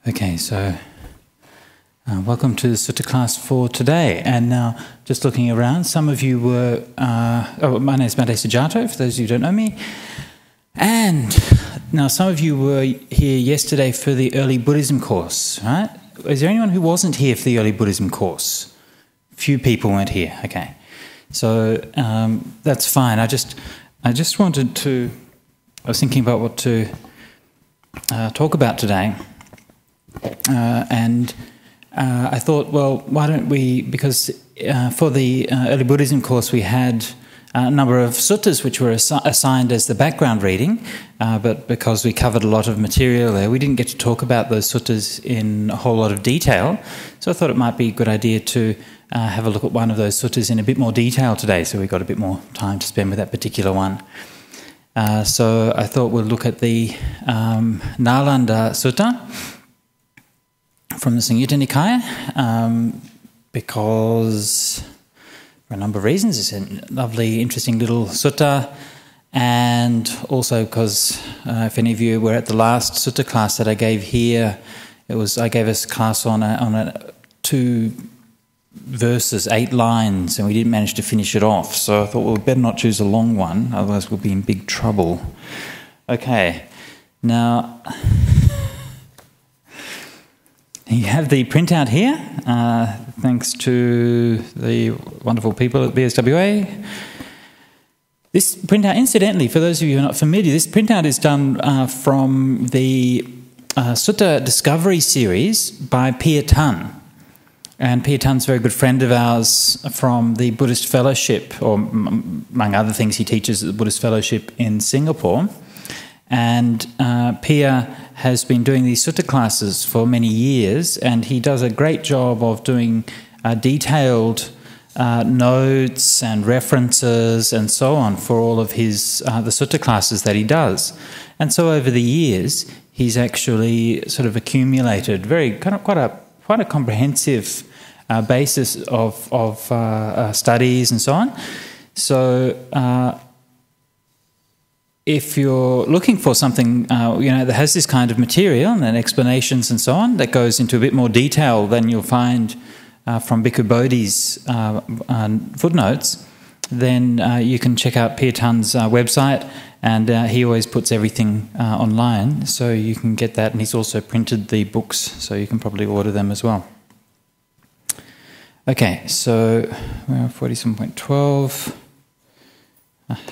Okay, so welcome to the Sutta class for today. And now, just looking around, some of you were... my name is Mate Sujato, for those of you who don't know me. And now some of you were here yesterday for the early Buddhism course, right? Is there anyone who wasn't here for the early Buddhism course? Few people weren't here, okay. So that's fine. I just wanted to... I was thinking about what to talk about today. And I thought, well, why don't we, because for the early Buddhism course we had a number of suttas which were assigned as the background reading, but because we covered a lot of material there, we didn't get to talk about those suttas in a whole lot of detail. So I thought it might be a good idea to have a look at one of those suttas in a bit more detail today, so we've got a bit more time to spend with that particular one. So I thought we'll look at the Nalanda Sutta from the Samyuta Nikaya, because for a number of reasons it's a lovely, interesting little sutta, and also because if any of you were at the last sutta class that I gave here, I gave us a class on 2 verses, 8 lines, and we didn't manage to finish it off. So I thought, well, we better not choose a long one, otherwise we'll be in big trouble. Okay, now you have the printout here, thanks to the wonderful people at BSWA. This printout, incidentally, for those of you who are not familiar, this printout is done from the Sutta Discovery series by Pia Tan. And Pia Tan's a very good friend of ours from the Buddhist Fellowship, or among other things he teaches at the Buddhist Fellowship in Singapore. And Pia has been doing these sutta classes for many years, and he does a great job of doing detailed notes and references and so on for all of his the sutta classes that he does. And so over the years, he's actually sort of accumulated quite a comprehensive basis of studies and so on. So if you're looking for something that has this kind of material and explanations and so on, that goes into a bit more detail than you'll find from Bhikkhu Bodhi's footnotes, then you can check out Pia Tan's website, and he always puts everything online, so you can get that. And he's also printed the books, so you can probably order them as well. Okay, so we're on 47.12.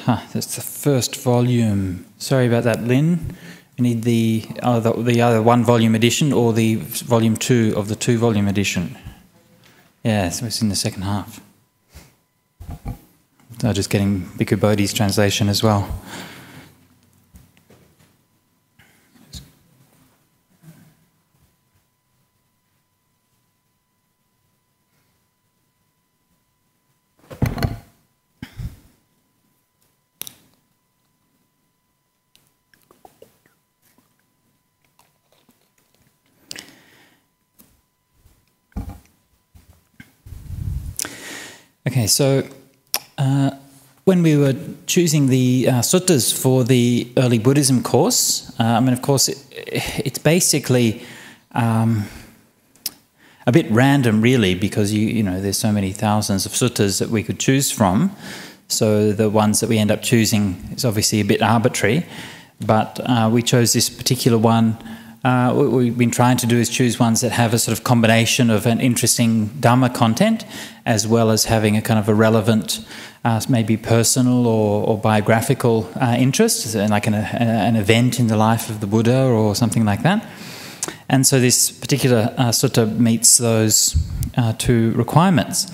That's the first volume. Sorry about that, Lynn. We need the other 1-volume edition, or the volume 2 of the 2-volume edition. Yeah, so it's in the second half. So just getting Bhikkhu Bodhi's translation as well. Okay, so when we were choosing the suttas for the early Buddhism course, of course, it's basically a bit random, really, because there's so many thousands of suttas that we could choose from. So the ones that we end up choosing is obviously a bit arbitrary, but we chose this particular one. What we've been trying to do is choose ones that have a sort of combination of an interesting Dhamma content, as well as having a kind of a relevant, maybe personal or biographical interest, like an event in the life of the Buddha or something like that. And so this particular sutta meets those 2 requirements.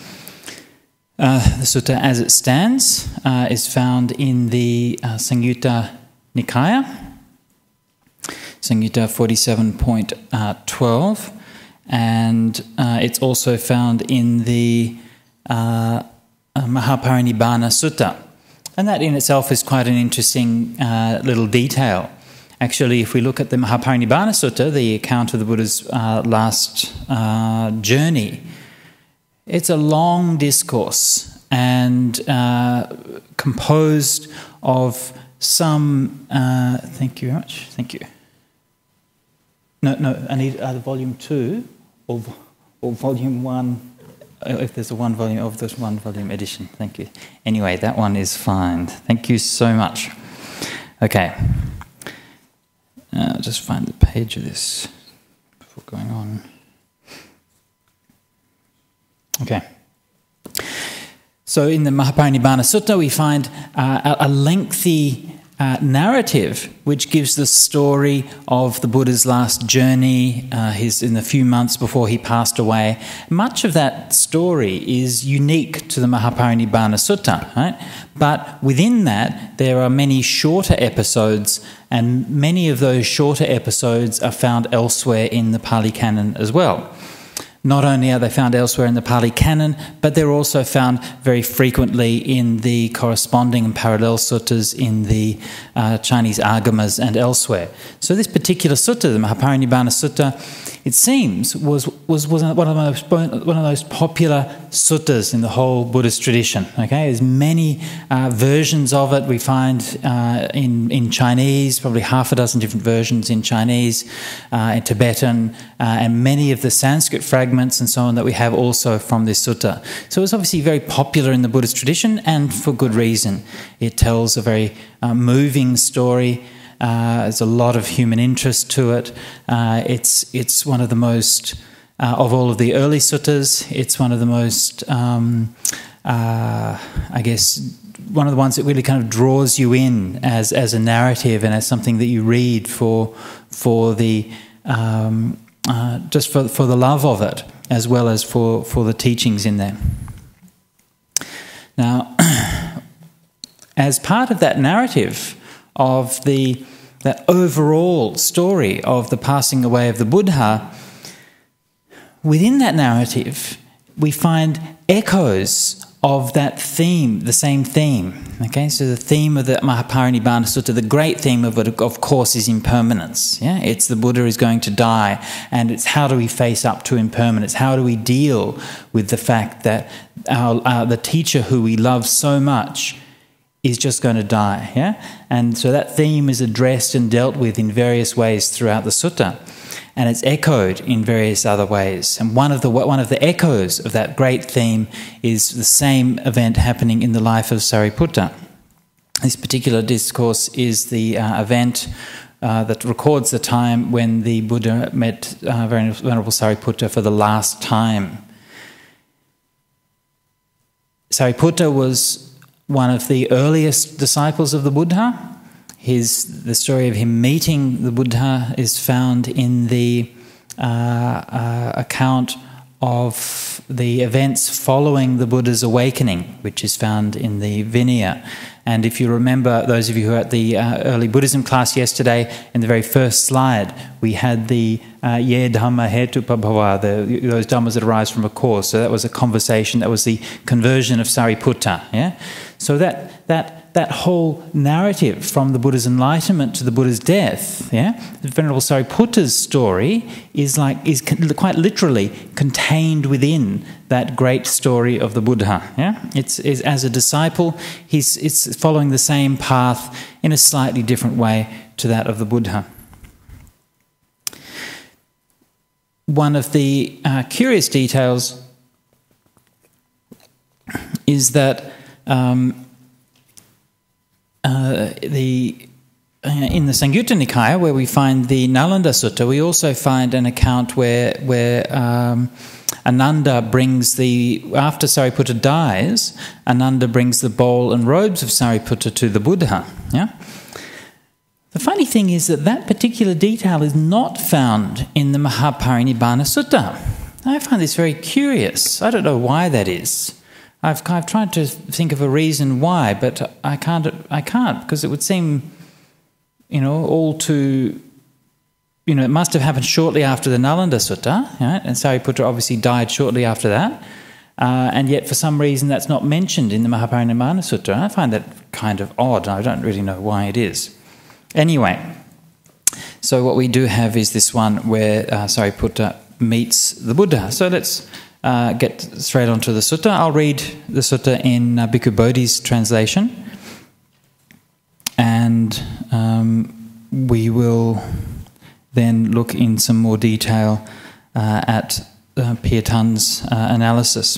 The sutta as it stands is found in the Samyuta Nikaya, Samyuta 47.12, and it's also found in the Mahaparinibbana Sutta. And that in itself is quite an interesting little detail. Actually, if we look at the Mahaparinibbana Sutta, the account of the Buddha's last journey, it's a long discourse and composed of some... thank you very much. Thank you. No, I need either volume 2 or volume 1, if there's a one volume edition. Thank you. Anyway, that one is fine. Thank you so much. Okay. I'll just find the page of this before going on. Okay. So in the Mahaparinibbana Sutta we find a lengthy narrative which gives the story of the Buddha's last journey, in the few months before he passed away. Much of that story is unique to the Mahaparinibbana Sutta, right? But within that there are many shorter episodes, and many of those shorter episodes are found elsewhere in the Pali Canon as well. Not only are they found elsewhere in the Pali Canon, but they're also found very frequently in the corresponding and parallel suttas in the Chinese Agamas and elsewhere. So this particular sutta, the Mahaparinibbana Sutta, it seems was one of the most popular suttas in the whole Buddhist tradition. Okay, there's many versions of it. We find in Chinese, probably half a dozen different versions in Chinese, in Tibetan, and many of the Sanskrit fragments and so on that we have also from this sutta. So it's obviously very popular in the Buddhist tradition, and for good reason. It tells a very moving story. There's a lot of human interest to it. It's one of the most, of all of the early suttas, it's one of the most, I guess, one of the ones that really kind of draws you in as a narrative and as something that you read for the just for the love of it, as well as for the teachings in there. Now, as part of that narrative of that overall story of the passing away of the Buddha, within that narrative we find echoes of that theme, the same theme. Okay, so the theme of the Mahaparinibbana Sutta, the great theme of it, of course, is impermanence. Yeah, it's the Buddha is going to die, and it's how do we face up to impermanence? How do we deal with the fact that the teacher who we love so much is just going to die, yeah? And so that theme is addressed and dealt with in various ways throughout the sutta, and it's echoed in various other ways. And one of the echoes of that great theme is the same event happening in the life of Sariputta. This particular discourse is the event that records the time when the Buddha met Venerable Sariputta for the last time. Sariputta was one of the earliest disciples of the Buddha. The story of him meeting the Buddha is found in the account of the events following the Buddha's awakening, which is found in the Vinaya. And if you remember, those of you who were at the early Buddhism class yesterday, in the very first slide, we had the ye dhamma hetupabhava, those dhammas that arise from a cause. So that was a conversation, that was the conversion of Sariputta. Yeah? So that whole narrative from the Buddha's enlightenment to the Buddha's death, yeah, the Venerable Sariputta's story is quite literally contained within that great story of the Buddha. Yeah, it's as a disciple, it's following the same path in a slightly different way to that of the Buddha. One of the curious details is that in the Samyuta Nikaya, where we find the Nalanda Sutta, we also find an account where Ananda brings after Sariputta dies, Ananda brings the bowl and robes of Sariputta to the Buddha. Yeah. The funny thing is that particular detail is not found in the Mahaparinibbana Sutta. I find this very curious. I don't know why that is. I've tried to think of a reason why, but I can't because it would seem, all too, it must have happened shortly after the Nalanda Sutta, right? And Sariputta obviously died shortly after that, and yet for some reason that's not mentioned in the Mahaparinibbana Sutta. I find that kind of odd. I don't really know why it is. Anyway, so what we do have is this one where Sariputta meets the Buddha. So let's get straight onto the sutta. I'll read the sutta in Bhikkhu Bodhi's translation, and we will then look in some more detail at Pirtan's analysis.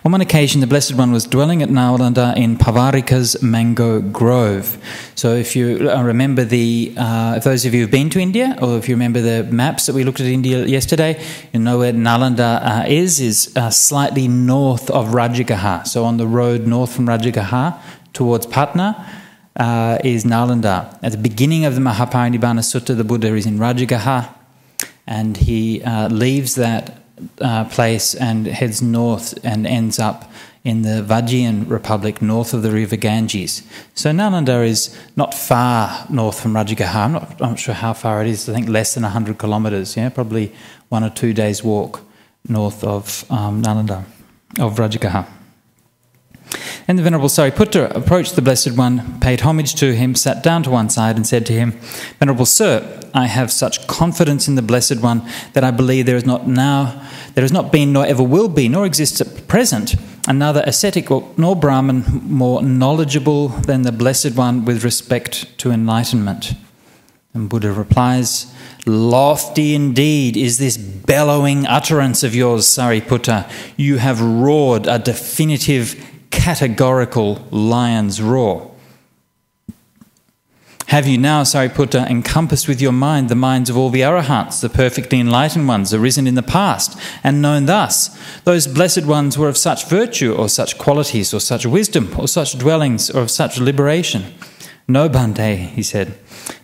On one occasion, the Blessed One was dwelling at Nalanda in Pavarika's mango grove. So if you remember if those of you who've been to India, or if you remember the maps that we looked at India yesterday, you know where Nalanda is slightly north of Rajagaha. So on the road north from Rajagaha towards Patna is Nalanda. At the beginning of the Mahaparinibbana Sutta, the Buddha is in Rajagaha, and he leaves that place and heads north and ends up in the Vajjian Republic north of the river Ganges. So Nalanda is not far north from Rajagaha. I'm not sure how far it is. I think less than 100 kilometres, probably 1 or 2 days' walk north of Nalanda, of Rajagaha. And the Venerable Sariputta approached the Blessed One, paid homage to him, sat down to one side and said to him, "Venerable Sir, I have such confidence in the Blessed One that I believe there has not been, nor ever will be, nor exists at present, another ascetic nor Brahmin more knowledgeable than the Blessed One with respect to enlightenment." And Buddha replies, "Lofty indeed is this bellowing utterance of yours, Sariputta. You have roared a definitive, categorical lion's roar. Have you now, Sariputta, encompassed with your mind the minds of all the arahants, the perfectly enlightened ones, arisen in the past, and known thus? Those blessed ones were of such virtue, or such qualities, or such wisdom, or such dwellings, or of such liberation?" "No, Bhante," he said.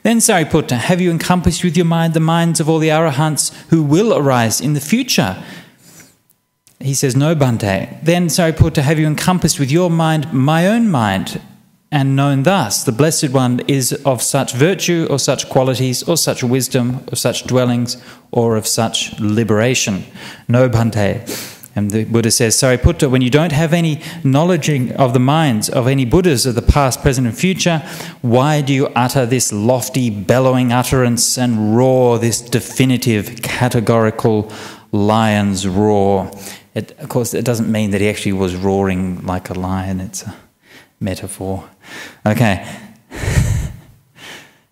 "Then, Sariputta, have you encompassed with your mind the minds of all the arahants who will arise in the future?" He says, "No, Bhante." "Then, Sariputta, have you encompassed with your mind my own mind, and known thus, the Blessed One is of such virtue, or such qualities, or such wisdom, or such dwellings, or of such liberation?" "No, Bhante." And the Buddha says, "Sariputta, when you don't have any knowledge of the minds of any Buddhas of the past, present and future, why do you utter this lofty, bellowing utterance and roar this definitive, categorical lion's roar?" Of course, it doesn't mean that he actually was roaring like a lion. It's a metaphor. Okay.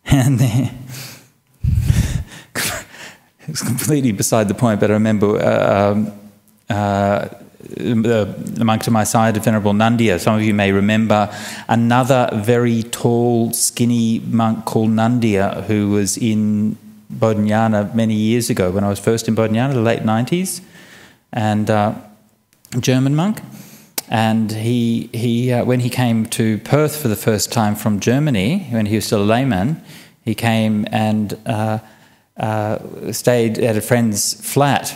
And then, it's completely beside the point, but I remember the monk to my side, Venerable Nandiya. Some of you may remember another very tall, skinny monk called Nandiya, who was in Bodhinyana many years ago when I was first in Bodhinyana, the late 90s, and German monk. And he when he came to Perth for the first time from Germany, when he was still a layman, he came and stayed at a friend's flat.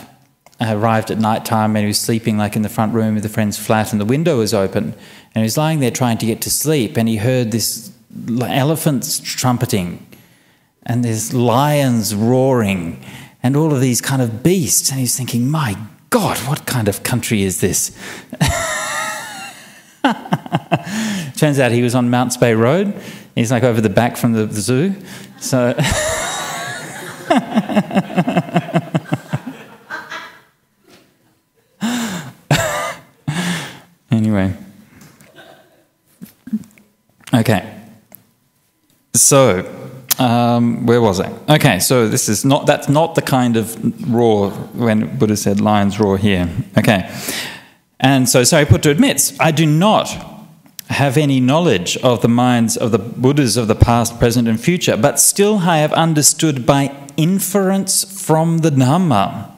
Arrived at night time, and he was sleeping like in the front room of the friend's flat, and the window was open, and he was lying there trying to get to sleep, and he heard this elephants trumpeting and there's lions roaring and all of these kind of beasts, and he's thinking, my God, what kind of country is this? Turns out he was on Mounts Bay Road. He's like over the back from the zoo. So anyway. Okay. So where was I? Okay, so that's not the kind of roar when Buddha said lions roar here. Okay. And so Sariputta admits, I do not have any knowledge of the minds of the Buddhas of the past, present and future, but still I have understood by inference from the Dhamma.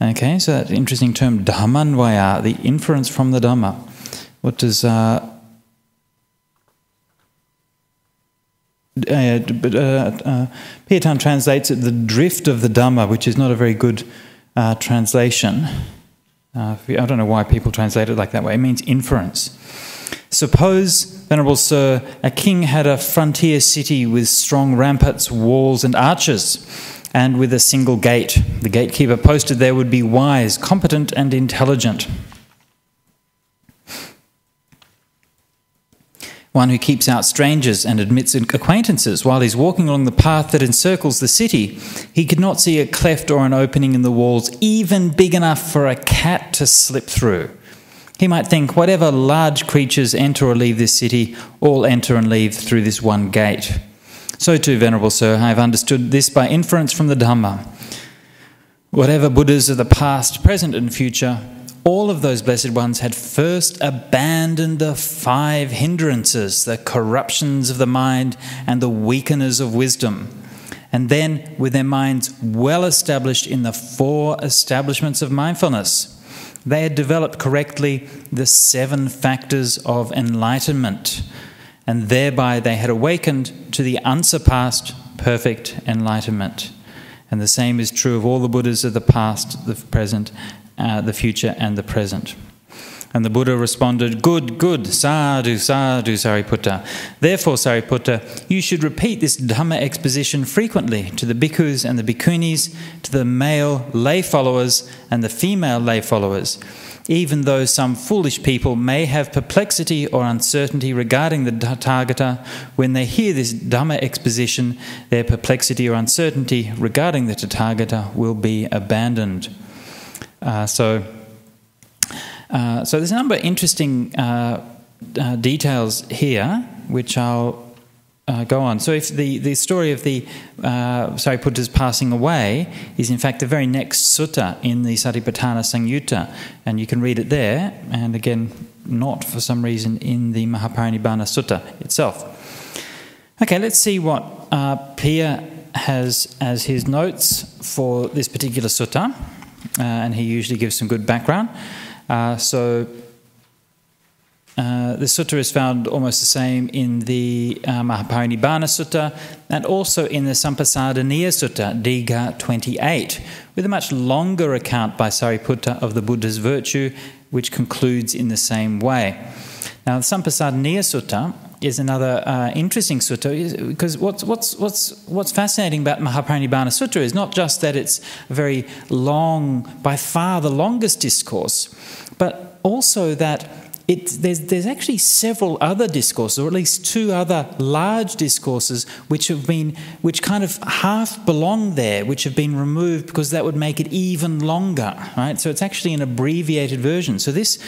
Okay, so that's an interesting term, Dhammanvaya, the inference from the Dhamma. What does Pirtan translates it the drift of the Dhamma, which is not a very good translation. I don't know why people translate it like that way. It means inference. Suppose, Venerable Sir, a king had a frontier city with strong ramparts, walls and arches, and with a single gate. The gatekeeper posted there would be wise, competent and intelligent. One who keeps out strangers and admits acquaintances. While he's walking along the path that encircles the city, he could not see a cleft or an opening in the walls, even big enough for a cat to slip through. He might think, whatever large creatures enter or leave this city, all enter and leave through this one gate. So too, Venerable Sir, I have understood this by inference from the Dhamma. Whatever Buddhas of the past, present and future, all of those blessed ones had first abandoned the 5 hindrances, the corruptions of the mind and the weakeners of wisdom. And then, with their minds well established in the 4 establishments of mindfulness, they had developed correctly the 7 factors of enlightenment, and thereby they had awakened to the unsurpassed perfect enlightenment. And the same is true of all the Buddhas of the past, the present, the future and the present. And the Buddha responded, "Good, good, sadhu, sadhu, Sariputta. Therefore, Sariputta, you should repeat this Dhamma exposition frequently to the bhikkhus and the bhikkhunis, to the male lay followers and the female lay followers. Even though some foolish people may have perplexity or uncertainty regarding the Tathagata, when they hear this Dhamma exposition, their perplexity or uncertainty regarding the Tathagata will be abandoned." So there's a number of interesting details here, which I'll go on. So if the story of the Sariputta's passing away is in fact the very next sutta in the Satipatthana Samyuta, and you can read it there, and again, not for some reason in the Mahaparinibbana Sutta itself. Okay, let's see what Pia has as his notes for this particular sutta, and he usually gives some good background. The sutta is found almost the same in the Mahaparinibbana Sutta and also in the Sampasadaniya Sutta, Digha 28, with a much longer account by Sariputta of the Buddha's virtue, which concludes in the same way. Now, the Sampasadaniya Sutta is another interesting sutta, because what's fascinating about Mahaparinibbana Sutta is not just that it's a very long, by far the longest discourse, but also that there's actually several other discourses, or at least 2 other large discourses, which kind of half belong there, which have been removed because that would make it even longer, right? So it's actually an abbreviated version. So this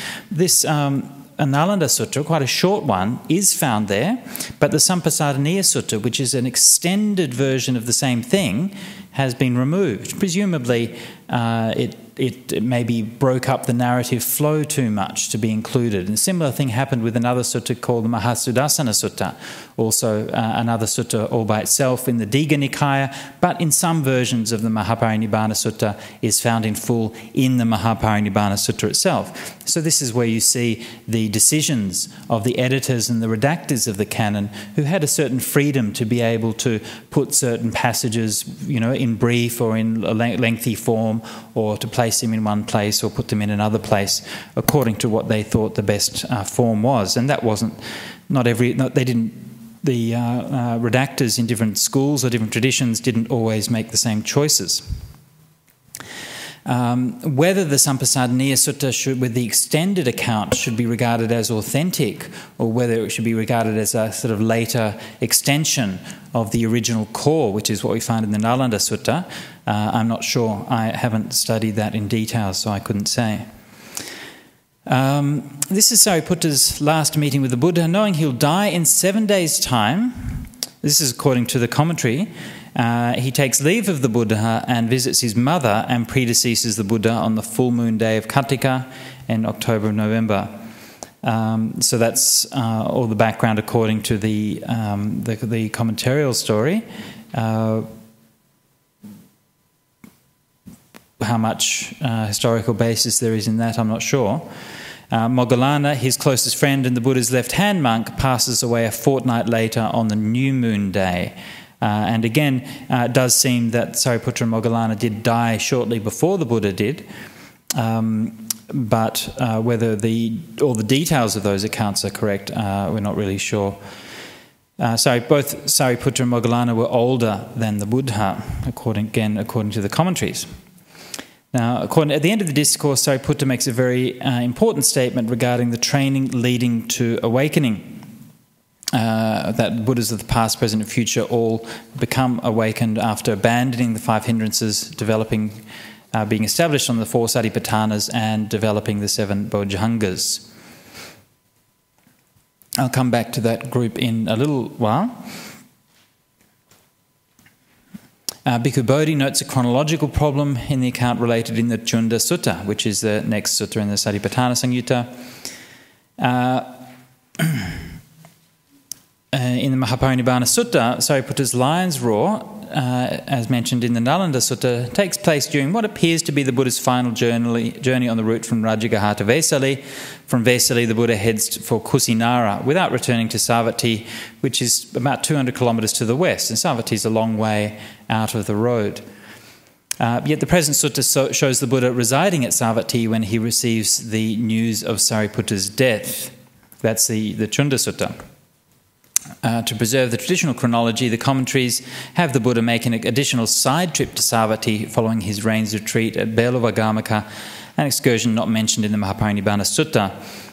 Nalanda Sutta, quite a short one, is found there, but the Sampasadaniya Sutta, which is an extended version of the same thing, has been removed. Presumably, it maybe broke up the narrative flow too much to be included. And a similar thing happened with another sutta called the Mahasudassana Sutta, also another sutta all by itself in the Digha Nikaya, but in some versions of the Mahaparinibbana Sutta is found in full in the Mahaparinibbana Sutta itself. So this is where you see the decisions of the editors and the redactors of the canon, who had a certain freedom to be able to put certain passages, in brief or in a lengthy form, or to place them in one place or put them in another place according to what they thought the best form was. And that wasn't, the redactors in different schools or different traditions didn't always make the same choices. Whether the Sampasadaniya Sutta with the extended account should be regarded as authentic, or whether it should be regarded as a sort of later extension of the original core, which is what we find in the Nalanda Sutta, I'm not sure. I haven't studied that in detail, so I couldn't say. This is Sariputta's last meeting with the Buddha, knowing he'll die in 7 days' time. This is according to the commentary. He takes leave of the Buddha and visits his mother, and predeceases the Buddha on the full moon day of Kartika in October and November. So that's all the background according to the commentarial story. How much historical basis there is in that, I'm not sure. Moggallana, his closest friend and the Buddha's left-hand monk, passes away a fortnight later on the new moon day. And again, it does seem that Sariputta and Moggallana did die shortly before the Buddha did, but whether all the details of those accounts are correct, we're not really sure. Both Sariputta and Moggallana were older than the Buddha, according to the commentaries. Now, at the end of the discourse, Sariputta makes a very important statement regarding the training leading to awakening. That Buddhas of the past, present and future all become awakened after abandoning the 5 hindrances, being established on the 4 satipatthanas and developing the 7 bojjhangas. I'll come back to that group in a little while. Bhikkhu Bodhi notes a chronological problem in the account related in the Chunda Sutta, which is the next sutta in the Satipatthana Samyuta. In the Mahaparinibbana Sutta, Sariputta's lion's roar, as mentioned in the Nalanda Sutta, takes place during what appears to be the Buddha's final journey on the route from Rajagaha to Vesali. From Vesali, the Buddha heads for Kusinara without returning to Savatthi, which is about 200 kilometres to the west, and Savatthi is a long way out of the road. Yet the present sutta shows the Buddha residing at Savatthi when he receives the news of Sariputta's death. That's the Chunda Sutta. To preserve the traditional chronology, the commentaries have the Buddha make an additional side trip to Savatthi following his rains retreat at Belavaggamaka, an excursion not mentioned in the Mahaparinibbana Sutta.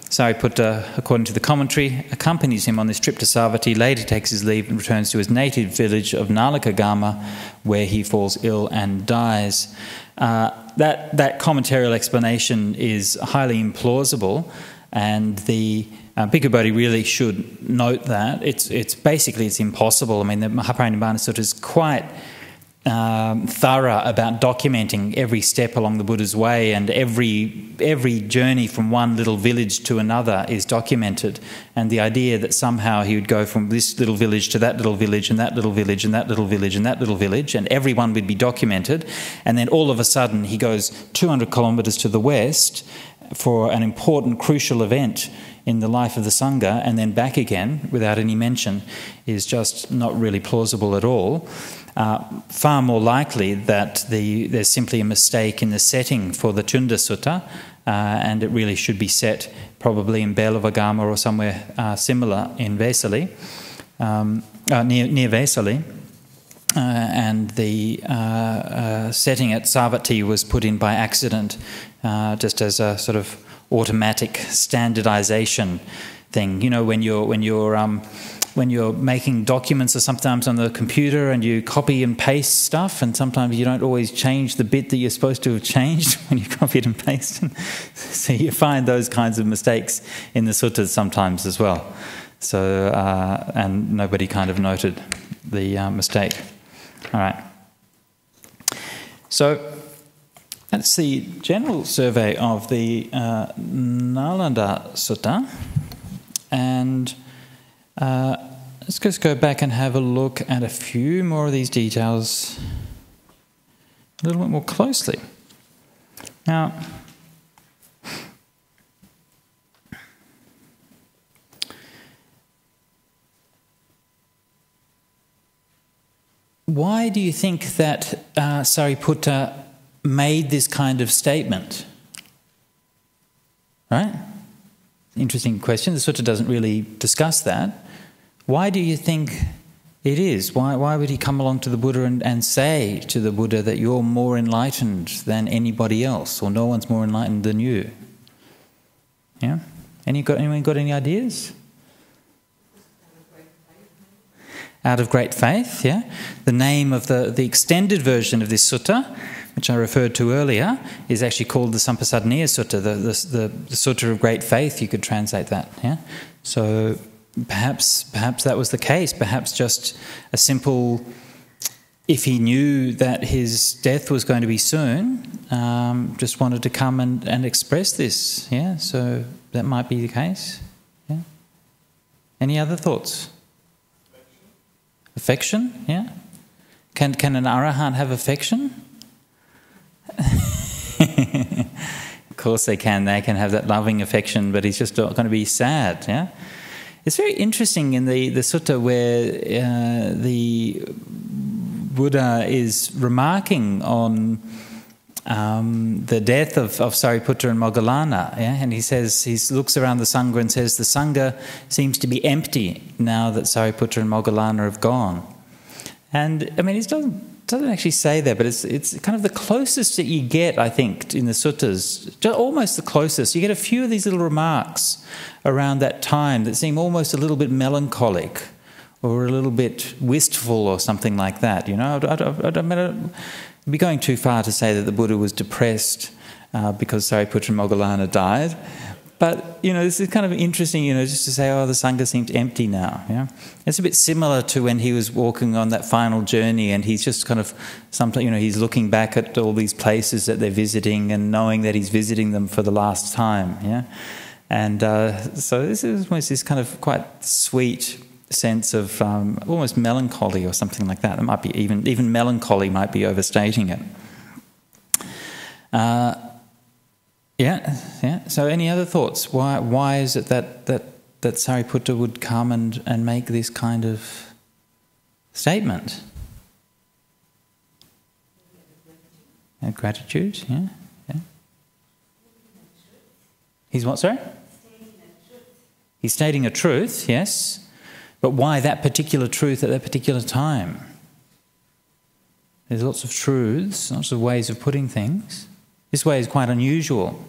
Sariputta, according to the commentary, accompanies him on this trip to Savatthi, later takes his leave and returns to his native village of Nalakagama, where he falls ill and dies. That commentarial explanation is highly implausible, and the Bhikkhu Bodhi really should note that. It's basically impossible. I mean, the Mahaparinibbana Sutta is quite thorough about documenting every step along the Buddha's way, and every journey from one little village to another is documented. And the idea that somehow he would go from this little village to that little village and that little village and that little village and that little village, and everyone would be documented, and then all of a sudden he goes 200 kilometres to the west for an important, crucial event in the life of the Sangha, and then back again without any mention, is just not really plausible at all. Far more likely that there's simply a mistake in the setting for the Chunda Sutta, and it really should be set probably in Belavagama or somewhere similar in Vesali, near Vesali. And the setting at Savatthi was put in by accident, just as a sort of automatic standardization thing. You know, when you're making documents or sometimes on the computer and you copy and paste stuff, and sometimes you don't always change the bit that you're supposed to have changed when you copied and pasted. So you find those kinds of mistakes in the suttas sometimes as well. So and nobody kind of noted the mistake. All right. So that's the general survey of the Nalanda Sutta, and let's just go back and have a look at a few more of these details a little bit more closely. Now, why do you think that Sariputta made this kind of statement? Right? Interesting question. The sutta doesn't really discuss that. Why do you think it is? Why would he come along to the Buddha and say to the Buddha that you're more enlightened than anybody else, or no one's more enlightened than you? Yeah? Anyone got any ideas? Out of great faith, yeah? The name of the extended version of this sutta, which I referred to earlier, is actually called the Sampasadaniya Sutta, the Sutta of Great Faith, you could translate that, yeah? So perhaps that was the case. Perhaps just a simple, if he knew that his death was going to be soon, just wanted to come and express this, yeah? So that might be the case, yeah? Any other thoughts? Affection, yeah? Can an arahant have affection? Of course they can. They can have that loving affection, but he's just not going to be sad, yeah? It's very interesting in the sutta where the Buddha is remarking on the death of Sariputta and Moggallana, yeah? And he says, he looks around the Sangha and says, the Sangha seems to be empty now that Sariputta and Moggallana have gone. And, I mean, it doesn't actually say that, but it's kind of the closest that you get, I think, in the suttas, just almost the closest. You get a few of these little remarks around that time that seem almost a little bit melancholic or a little bit wistful or something like that, you know. I'd be going too far to say that the Buddha was depressed because Sariputta and Moggallana died, But, this is kind of interesting, just to say, the Sangha seems empty now. Yeah, it's a bit similar to when he was walking on that final journey, and he's just kind of, sometimes, he's looking back at all these places that they're visiting and knowing that he's visiting them for the last time. Yeah, and so this is almost this kind of quite sweet sense of almost melancholy or something like that. It might be even melancholy might be overstating it. Yeah. So, any other thoughts? Why is it that Sariputta would come and make this kind of statement? Gratitude. Yeah. He's what? Sorry. He's stating a truth. Yes, but why that particular truth at that particular time? There's lots of truths, lots of ways of putting things. This way is quite unusual.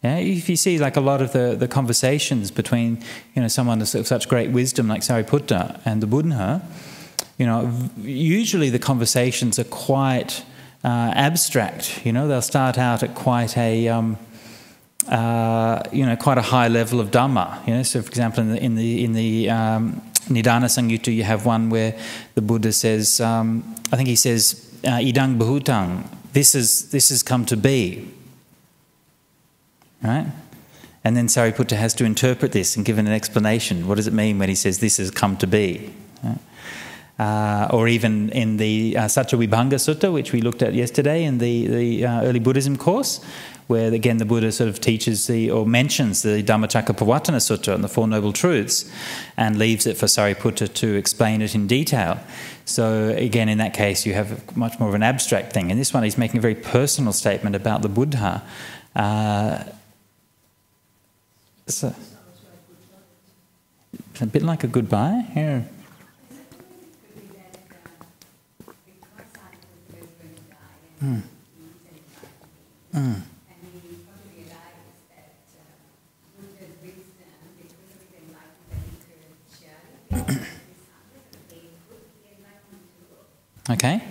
Yeah, if you see like a lot of the conversations between someone of such great wisdom like Sariputta and the Buddha, usually the conversations are quite abstract. They'll start out at quite a quite a high level of Dhamma. So, for example, in the Nidana Samyuta, you have one where the Buddha says, I think he says, "Idang bahutang." This has come to be, right? And then Sariputta has to interpret this and give an explanation. What does it mean when he says this has come to be? Right? Or even in the Sattvibhanga Sutta, which we looked at yesterday in the early Buddhism course, where again the Buddha sort of teaches or mentions the Dhammacakkappavattana Sutta and the Four Noble Truths, and leaves it for Sariputta to explain it in detail. So again, in that case, you have much more of an abstract thing. In this one, he's making a very personal statement about the Buddha. So, it's a bit like a goodbye. Yeah. Okay.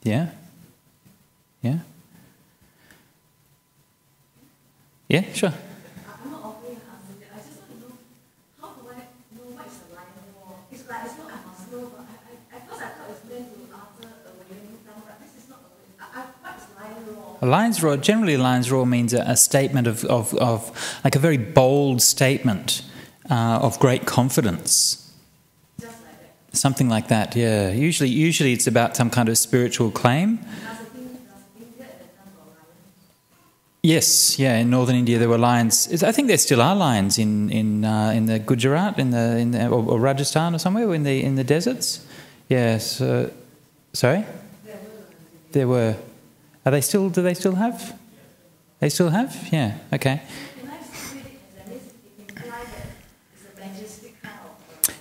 Yeah. Yeah, sure. I'm not offering an answer. I just want to know, how do I know what is the line law? It's not I must know, but at first I thought it was meant to answer a way, but this is not a way. What is line law? A lines law, generally lines law means a statement of like a very bold statement of great confidence. Just like that. Something like that, yeah. Usually it's about some kind of spiritual claim. Yes, yeah. In northern India, there were lions. I think there still are lions in the Gujarat, or Rajasthan or somewhere in the deserts. Yes. Sorry. There were. Are they still? Do they still have? They still have. Yeah. Okay.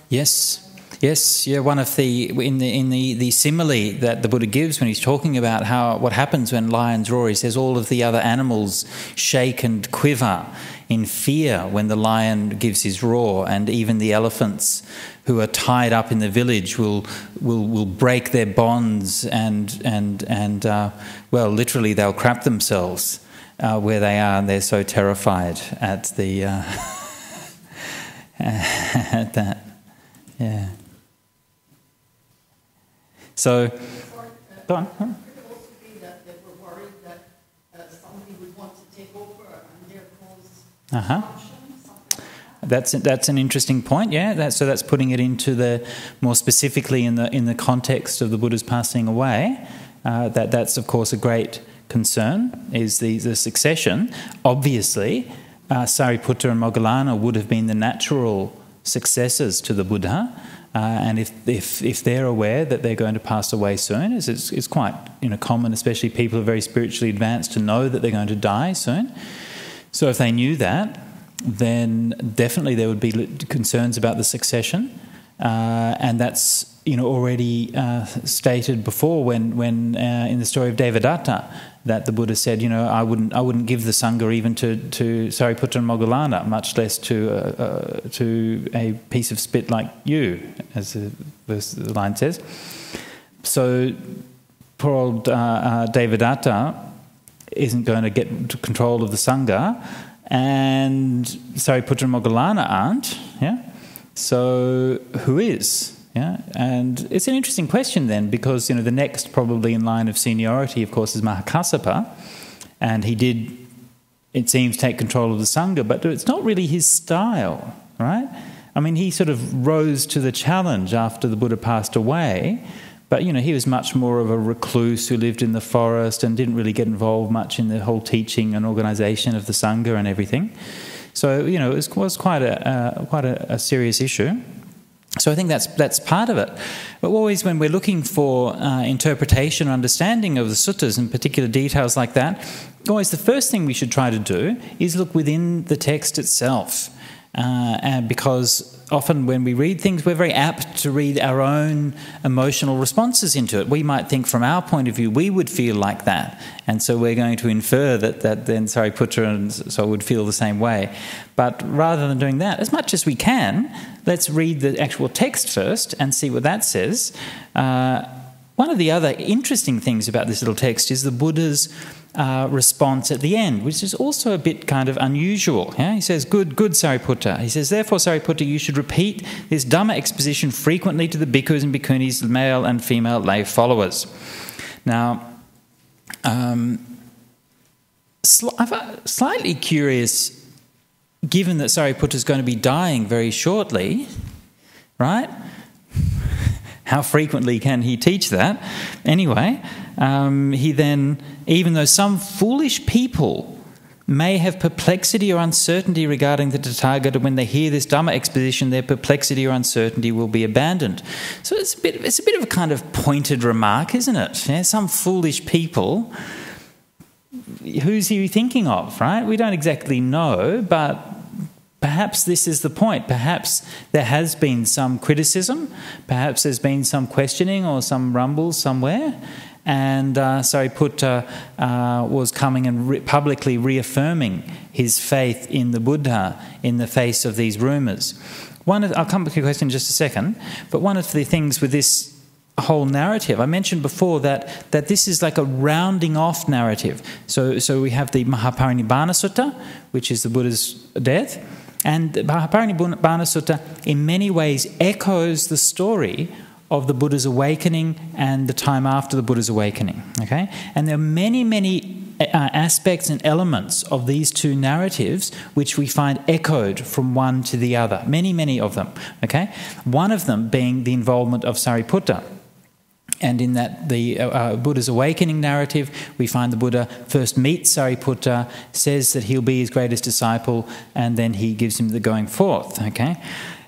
Yes. Yes, yeah. One of the in the simile that the Buddha gives when he's talking about what happens when lions roar, he says all of the other animals shake and quiver in fear when the lion gives his roar, and even the elephants who are tied up in the village will break their bonds and well, literally they'll crap themselves where they are, and they're so terrified at the at that. Yeah. So, go on. Could it also be that they were worried that somebody would want to take over and therefore cause disruption? That's an interesting point. Yeah. So that's putting it into the more specifically in the context of the Buddha's passing away. That's of course a great concern, is the succession. Obviously, Sariputta and Moggallana would have been the natural successors to the Buddha. And if they're aware that they're going to pass away soon, it's quite common, especially people who are very spiritually advanced, to know that they're going to die soon. So if they knew that, then definitely there would be concerns about the succession, and that's already stated before when in the story of Devadatta, that the Buddha said, I wouldn't give the Sangha even to Sariputta and Moggallana, much less to a piece of spit like you, as the line says. So poor old Devadatta isn't going to get control of the Sangha, and Sariputta and Moggallana aren't. Yeah. So who is? Yeah. And it's an interesting question then, because the next probably in line of seniority, of course, is Mahakassapa, and he did, it seems, take control of the Sangha, but it's not really his style, right? I mean, he sort of rose to the challenge after the Buddha passed away, but, he was much more of a recluse who lived in the forest and didn't really get involved much in the whole teaching and organisation of the Sangha and everything. So, it was quite a serious issue. So I think that's part of it. But always when we're looking for interpretation or understanding of the suttas and particular details like that, always the first thing we should try to do is look within the text itself. And because often when we read things, we're very apt to read our own emotional responses into it. We might think from our point of view we would feel like that, and so we're going to infer that then Sariputta and so would feel the same way. But rather than doing that, as much as we can, let's read the actual text first and see what that says. One of the other interesting things about this little text is the Buddha's response at the end, which is also a bit kind of unusual. Yeah? He says, good Sariputta. He says, therefore, Sariputta, you should repeat this Dhamma exposition frequently to the bhikkhus and bhikkhunis, male and female lay followers. Now, I'm slightly curious, given that Sariputta is going to be dying very shortly, right? How frequently can he teach that? Anyway, he then, even though some foolish people may have perplexity or uncertainty regarding the Tathagata, when they hear this Dhamma exposition, their perplexity or uncertainty will be abandoned. So it's a bit of a kind of pointed remark, isn't it? Yeah, some foolish people. Who's he thinking of, right? We don't exactly know, but perhaps this is the point. Perhaps there has been some criticism, perhaps there's been some questioning or some rumbles somewhere, and Sariputta was coming and publicly reaffirming his faith in the Buddha in the face of these rumours. I'll come back to your question in just a second, but one of the things with this whole narrative, I mentioned before that this is like a rounding off narrative. So we have the Mahaparinibbana Sutta, which is the Buddha's death, and the Mahaparinibbana Sutta in many ways echoes the story of the Buddha's awakening and the time after the Buddha's awakening. Okay, and there are many aspects and elements of these two narratives which we find echoed from one to the other. Many of them. Okay, one of them being the involvement of Sariputta. And in that, the Buddha's awakening narrative, we find the Buddha first meets Sariputta, says that he'll be his greatest disciple, and then he gives him the going forth. Okay,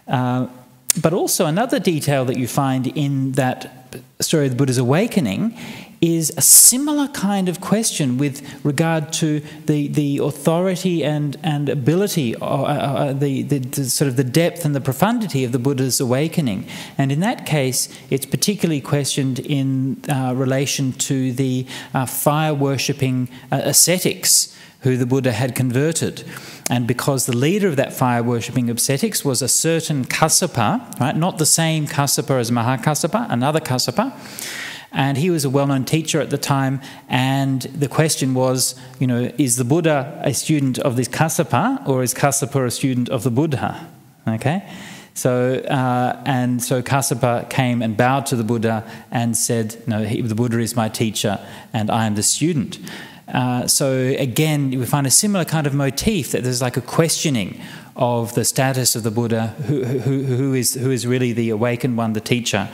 but also another detail that you find in that story of the Buddha's awakening is a similar kind of question with regard to the authority and ability, the sort of the depth and the profundity of the Buddha's awakening. And in that case, it's particularly questioned in relation to the fire-worshipping ascetics who the Buddha had converted. And because the leader of that fire-worshipping ascetics was a certain Kassapa, right? Not the same Kassapa as Mahakassapa, another Kassapa, and he was a well-known teacher at the time, and the question was, is the Buddha a student of this Kassapa, or is Kassapa a student of the Buddha? Okay? So Kassapa came and bowed to the Buddha and said, no, the Buddha is my teacher and I am the student. So again, we find a similar kind of motif, that there's like a questioning of the status of the Buddha, who is really the awakened one, the teacher.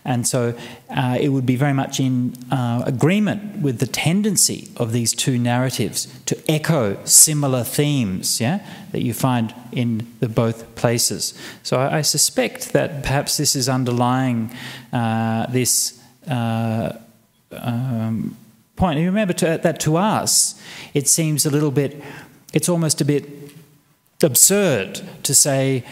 And so it would be very much in agreement with the tendency of these two narratives to echo similar themes, yeah, that you find in the both places. So I suspect that perhaps this is underlying this point. And remember that to us, it seems a little bit, it's almost a bit absurd to say,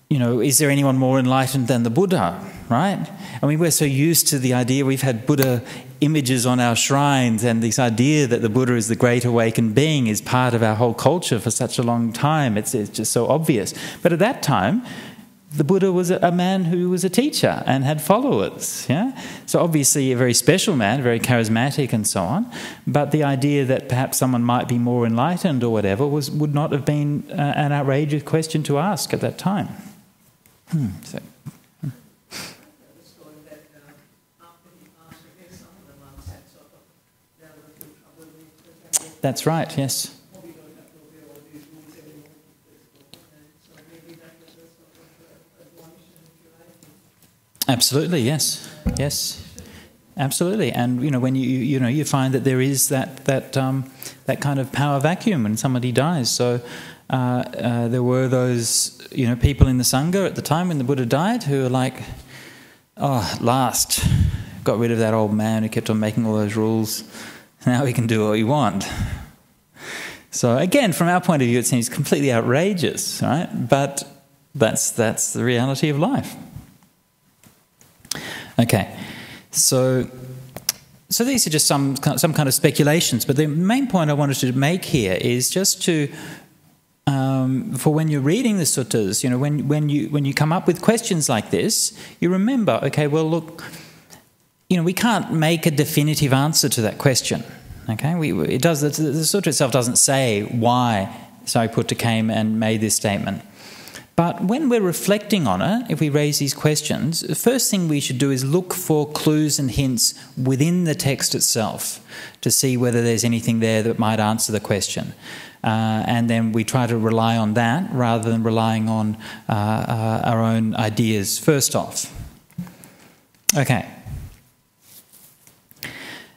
is there anyone more enlightened than the Buddha, right? I mean, we're so used to the idea, we've had Buddha images on our shrines, and this idea that the Buddha is the great awakened being is part of our whole culture for such a long time. It's just so obvious. But at that time, the Buddha was a man who was a teacher and had followers. Yeah, so obviously a very special man, very charismatic, and so on. But the idea that perhaps someone might be more enlightened or whatever would not have been an outrageous question to ask at that time. So. That's right. Yes. Absolutely, yes, yes, absolutely. And when you find that there is that kind of power vacuum when somebody dies. So there were those people in the Sangha at the time when the Buddha died who were like, oh, at last got rid of that old man who kept on making all those rules. Now we can do what we want. So again, from our point of view, it seems completely outrageous, right? But that's the reality of life. Okay, so these are just some kind of speculations, but the main point I wanted to make here is just to, for when you're reading the suttas, when you come up with questions like this, you remember, okay, well look, we can't make a definitive answer to that question. Okay, the sutta itself doesn't say why Sariputta came and made this statement. But when we're reflecting on it, if we raise these questions, the first thing we should do is look for clues and hints within the text itself to see whether there's anything there that might answer the question. And then we try to rely on that rather than relying on our own ideas first off. Okay.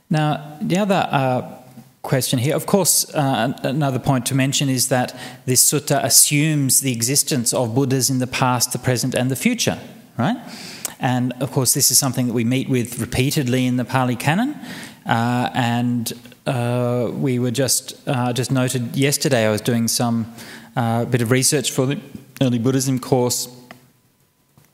Now, the other question here, of course, another point to mention is that this sutta assumes the existence of Buddhas in the past, the present and the future, right? And of course this is something that we meet with repeatedly in the Pali Canon, and we were just noted yesterday, I was doing some bit of research for the Early Buddhism course,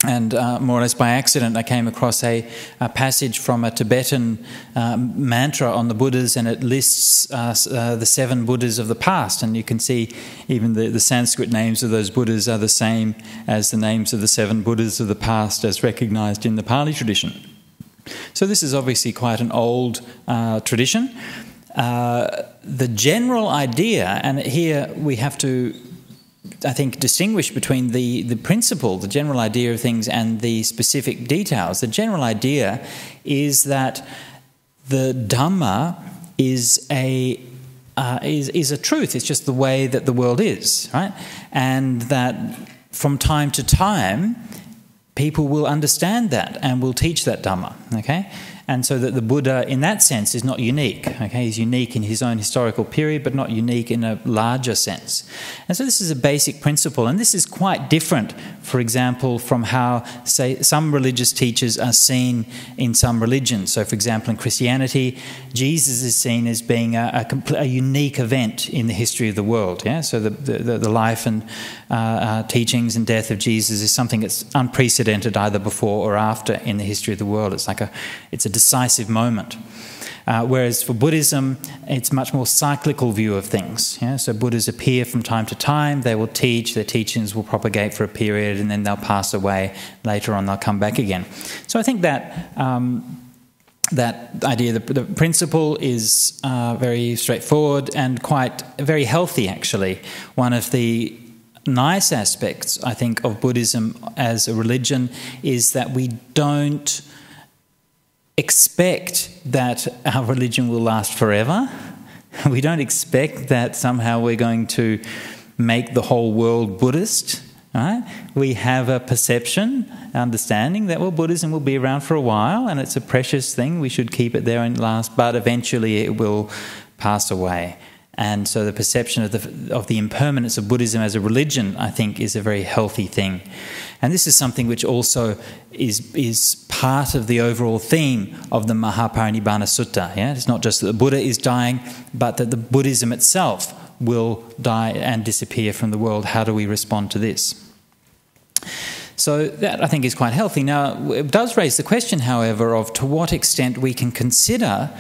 and more or less by accident I came across a passage from a Tibetan mantra on the Buddhas, and it lists the 7 Buddhas of the past, and you can see even the Sanskrit names of those Buddhas are the same as the names of the 7 Buddhas of the past as recognised in the Pali tradition. So this is obviously quite an old tradition. The general idea, and here we have to, I think, distinguish between the principle, the general idea of things, and the specific details. The general idea is that the Dhamma is a truth. It's just the way that the world is, right? And that from time to time, people will understand that and will teach that Dhamma, okay? And so that the Buddha, in that sense, is not unique. Okay, he's unique in his own historical period, but not unique in a larger sense. And so this is a basic principle, and this is quite different, for example, from how, say, some religious teachers are seen in some religions. So, for example, in Christianity, Jesus is seen as being a unique event in the history of the world. Yeah, so the life and teachings and death of Jesus is something that's unprecedented either before or after in the history of the world. It's a decisive moment. Whereas for Buddhism, it's a much more cyclical view of things. Yeah? So Buddhas appear from time to time, they will teach, their teachings will propagate for a period, and then they'll pass away. Later on, they'll come back again. So I think that that idea, the principle is very straightforward and very healthy, actually. One of the nice aspects, I think, of Buddhism as a religion is that we don't expect that our religion will last forever. We don't expect that somehow we're going to make the whole world Buddhist. Right? We have a perception, understanding that, well, Buddhism will be around for a while and it's a precious thing, we should keep it there and last, but eventually it will pass away. And so the perception of the impermanence of Buddhism as a religion, I think, is a very healthy thing. And this is something which also is part of the overall theme of the Mahaparinibbana Sutta. Yeah? It's not just that the Buddha is dying, but that the Buddhism itself will die and disappear from the world. How do we respond to this? So that, I think, is quite healthy. Now, it does raise the question, however, of to what extent we can consider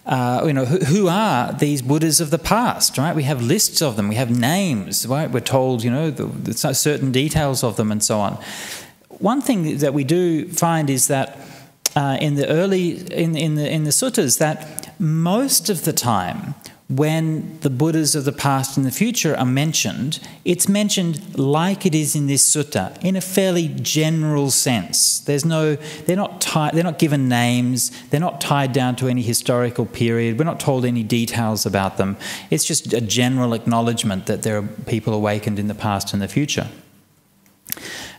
who are these Buddhas of the past, right? We have lists of them, we have names, right? We're told, certain details of them and so on. one thing that we do find is that in the suttas, that most of the time when the Buddhas of the past and the future are mentioned, it's mentioned like it is in this sutta, in a fairly general sense. They're not given names, they're not tied down to any historical period, we're not told any details about them. It's just a general acknowledgement that there are people awakened in the past and the future.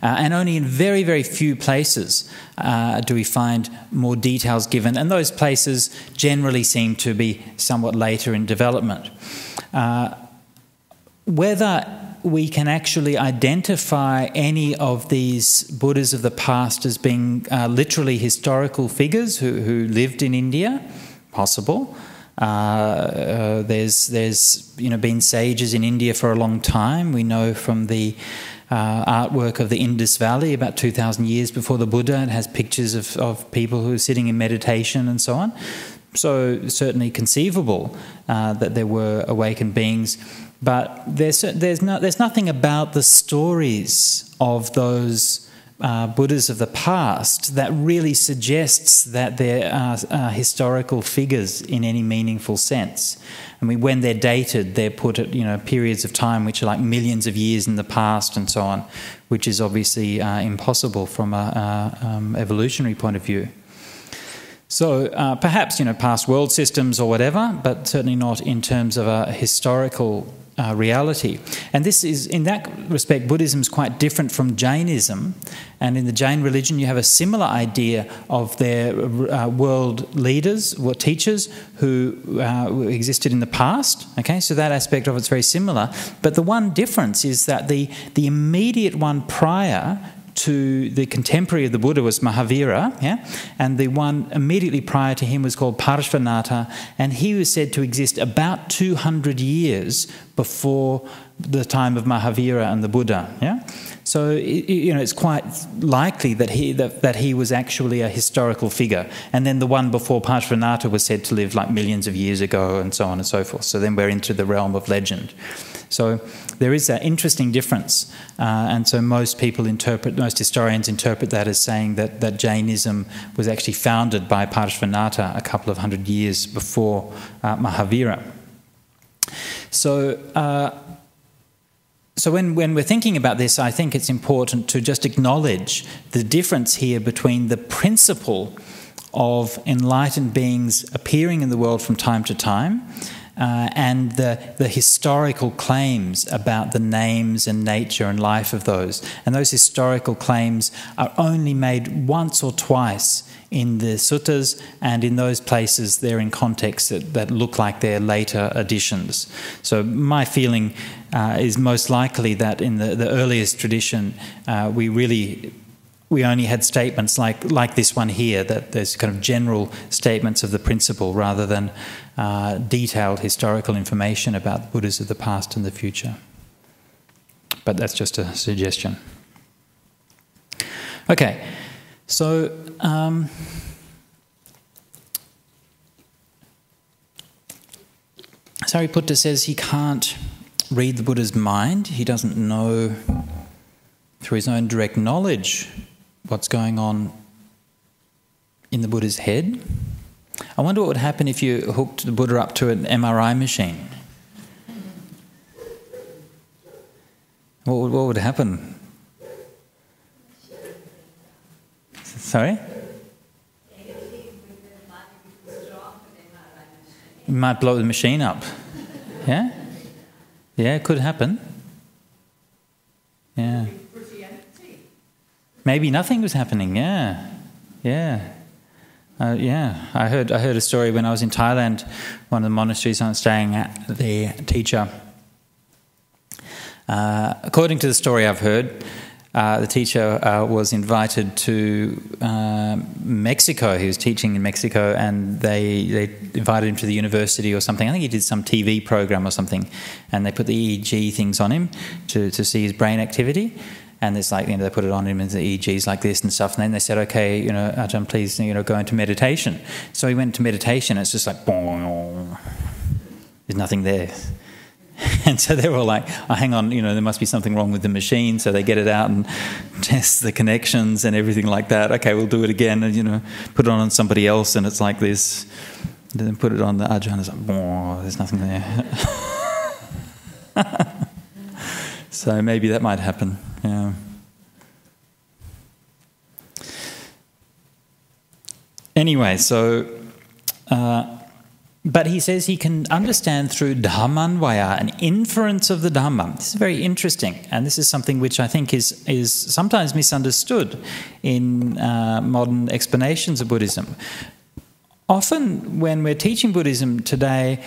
And only in very, very few places do we find more details given, and those places generally seem to be somewhat later in development. Whether we can actually identify any of these Buddhas of the past as being literally historical figures who lived in India, possible. There's been sages in India for a long time. We know from the artwork of the Indus Valley about 2,000 years before the Buddha. It has pictures of people who are sitting in meditation and so on. So certainly conceivable that there were awakened beings, but there's nothing about the stories of those Buddhas of the past that really suggests that they're historical figures in any meaningful sense. I mean, when they're dated, they're put at periods of time which are like millions of years in the past and so on, which is obviously impossible from a evolutionary point of view. So perhaps past world systems or whatever, but certainly not in terms of a historical reality. And this is, in that respect, Buddhism is quite different from Jainism. And in the Jain religion, you have a similar idea of their world leaders, or teachers, who existed in the past. Okay, so that aspect of it's very similar. But the one difference is that the immediate one prior to the contemporary of the Buddha was Mahavira, and the one immediately prior to him was called Parashvanatha, and he was said to exist about 200 years before the time of Mahavira and the Buddha. So it's quite likely that he was actually a historical figure, and then the one before Parashvanatha was said to live like millions of years ago, and so on and so forth. So then we're into the realm of legend. So there is that interesting difference, and so most historians interpret that as saying that Jainism was actually founded by Parashvanatha a couple of hundred years before Mahavira. So when we're thinking about this, I think it's important to just acknowledge the difference here between the principle of enlightened beings appearing in the world from time to time and the historical claims about the names and nature and life of those. And those historical claims are only made once or twice in the suttas, and in those places they're in contexts that look like they're later additions. So my feeling is most likely that in the earliest tradition we only had statements like this one here, that there's kind of general statements of the principle rather than detailed historical information about the Buddhas of the past and the future. But that's just a suggestion. Okay, so Sariputta says he can't read the Buddha's mind. He doesn't know through his own direct knowledge what's going on in the Buddha's head. I wonder what would happen if you hooked the Buddha up to an MRI machine. What would happen? Sorry? You might blow the machine up. Yeah? Yeah, it could happen. Yeah. Maybe nothing was happening, yeah. I heard a story when I was in Thailand, one of the monasteries I was staying at, the teacher, according to the story I've heard, the teacher was invited to Mexico. He was teaching in Mexico, and they invited him to the university or something. I think he did some TV program or something, and they put the EEG things on him to see his brain activity. And it's like, they put it on him and the EEGs like this and stuff. And then they said, okay, Ajahn, please, go into meditation. So he went to meditation. And it's just like, boom, there's nothing there. And so they're all like, oh, hang on, there must be something wrong with the machine. So they get it out and test the connections and everything like that. Okay, we'll do it again and, put it on somebody else and it's like this. And then put it on the Ajahn and it's like, oh, there's nothing there. So maybe that might happen, yeah. Anyway, so... but he says he can understand through dhammanvaya, an inference of the Dhamma. This is very interesting, and this is something which I think is sometimes misunderstood in modern explanations of Buddhism. Often when we're teaching Buddhism today,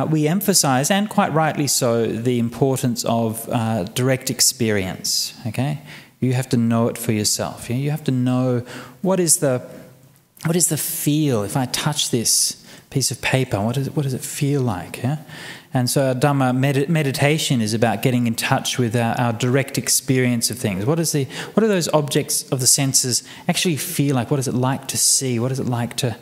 we emphasize, and quite rightly so, the importance of direct experience, okay? You have to know it for yourself. You have to know what is the feel. If I touch this piece of paper, what does it feel like? Yeah? And so Dhamma meditation is about getting in touch with our direct experience of things. What do those objects of the senses actually feel like? What is it like to see? What is it like to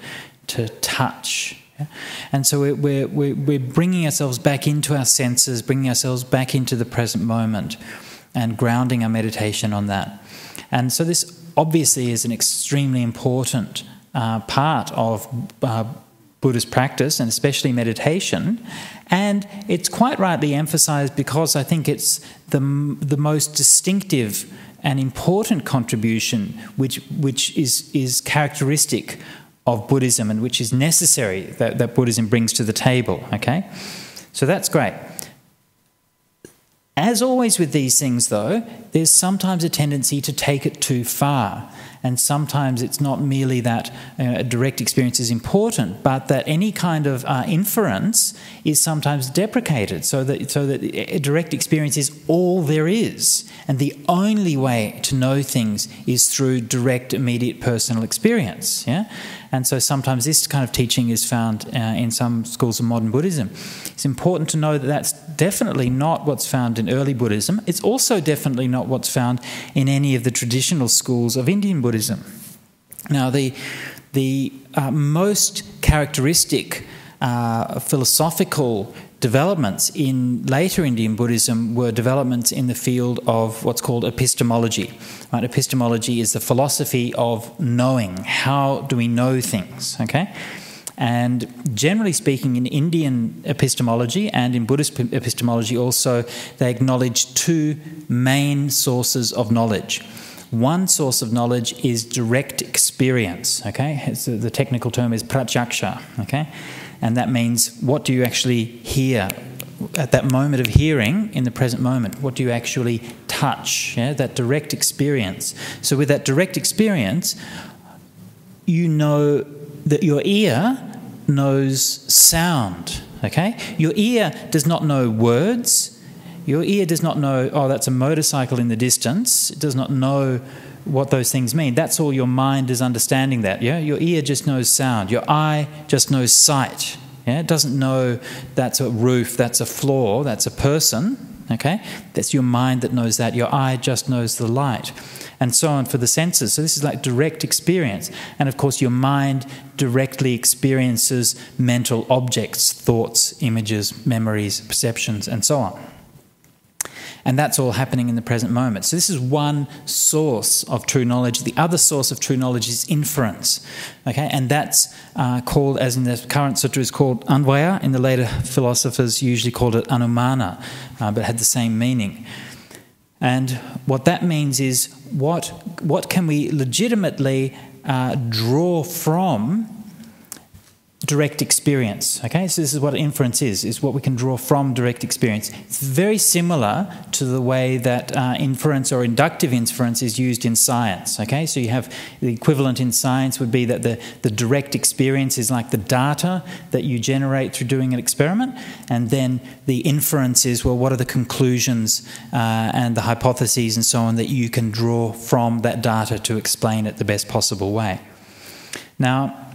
touch? Yeah? And so we're bringing ourselves back into our senses, bringing ourselves back into the present moment, and grounding our meditation on that. And so this obviously is an extremely important part of Buddhist practice, and especially meditation, and it's quite rightly emphasized because I think it's the most distinctive and important contribution which is characteristic of Buddhism and which is necessary that Buddhism brings to the table, okay? So that's great. As always with these things, though, there's sometimes a tendency to take it too far. And sometimes it's not merely that a direct experience is important, but that any kind of inference is sometimes deprecated, so that a direct experience is all there is. And the only way to know things is through direct, immediate personal experience. Yeah? And so sometimes this kind of teaching is found in some schools of modern Buddhism. It's important to know that that's definitely not what's found in early Buddhism. It's also definitely not what's found in any of the traditional schools of Indian Buddhism. Now, the most characteristic philosophical developments in later Indian Buddhism were developments in the field of what's called epistemology. Right? Epistemology is the philosophy of knowing. How do we know things? Okay? And generally speaking, in Indian epistemology and in Buddhist epistemology also, they acknowledge two main sources of knowledge. One source of knowledge is direct experience, okay? So the technical term is pratyaksha, okay? And that means, what do you actually hear at that moment of hearing in the present moment? What do you actually touch? Yeah? That direct experience. So with that direct experience, you know that your ear knows sound, okay? Your ear does not know words. Your ear does not know, oh, that's a motorcycle in the distance. It does not know what those things mean. That's all your mind is understanding that, yeah? Your ear just knows sound. Your eye just knows sight, yeah? It doesn't know that's a roof, that's a floor, that's a person, okay? That's your mind that knows that. Your eye just knows the light. And so on for the senses. So this is like direct experience. And of course your mind directly experiences mental objects, thoughts, images, memories, perceptions, and so on. And that's all happening in the present moment. So this is one source of true knowledge. The other source of true knowledge is inference. Okay, and that's called, as in the current sutta, is called anvaya. In the later philosophers usually called it anumana, but it had the same meaning. And what that means is what can we legitimately draw from direct experience, okay? So this is what inference is what we can draw from direct experience. It's very similar to the way that inference or inductive inference is used in science, okay? So you have the equivalent in science would be that the direct experience is like the data that you generate through doing an experiment, and then the inference is, well, what are the conclusions and the hypotheses and so on that you can draw from that data to explain it the best possible way. Now,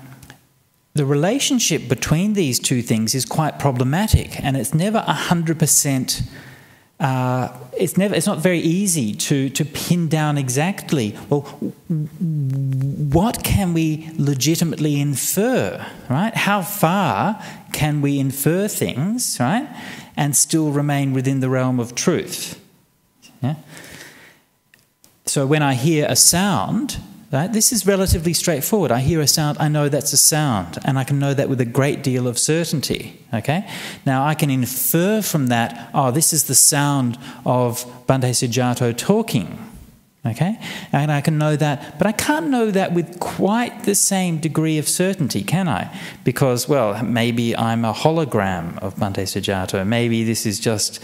the relationship between these two things is quite problematic, and it's never 100%. It's not very easy to pin down exactly. Well, what can we legitimately infer, right? How far can we infer things, right? and still remain within the realm of truth. Yeah? So when I hear a sound, right, this is relatively straightforward. I hear a sound, I know that's a sound, and I can know that with a great deal of certainty. Okay? Now I can infer from that, oh, this is the sound of Bhante Sujato talking. Okay? And I can know that, but I can't know that with quite the same degree of certainty, can I? Because, well, maybe I'm a hologram of Bhante Sujato. Maybe this is just...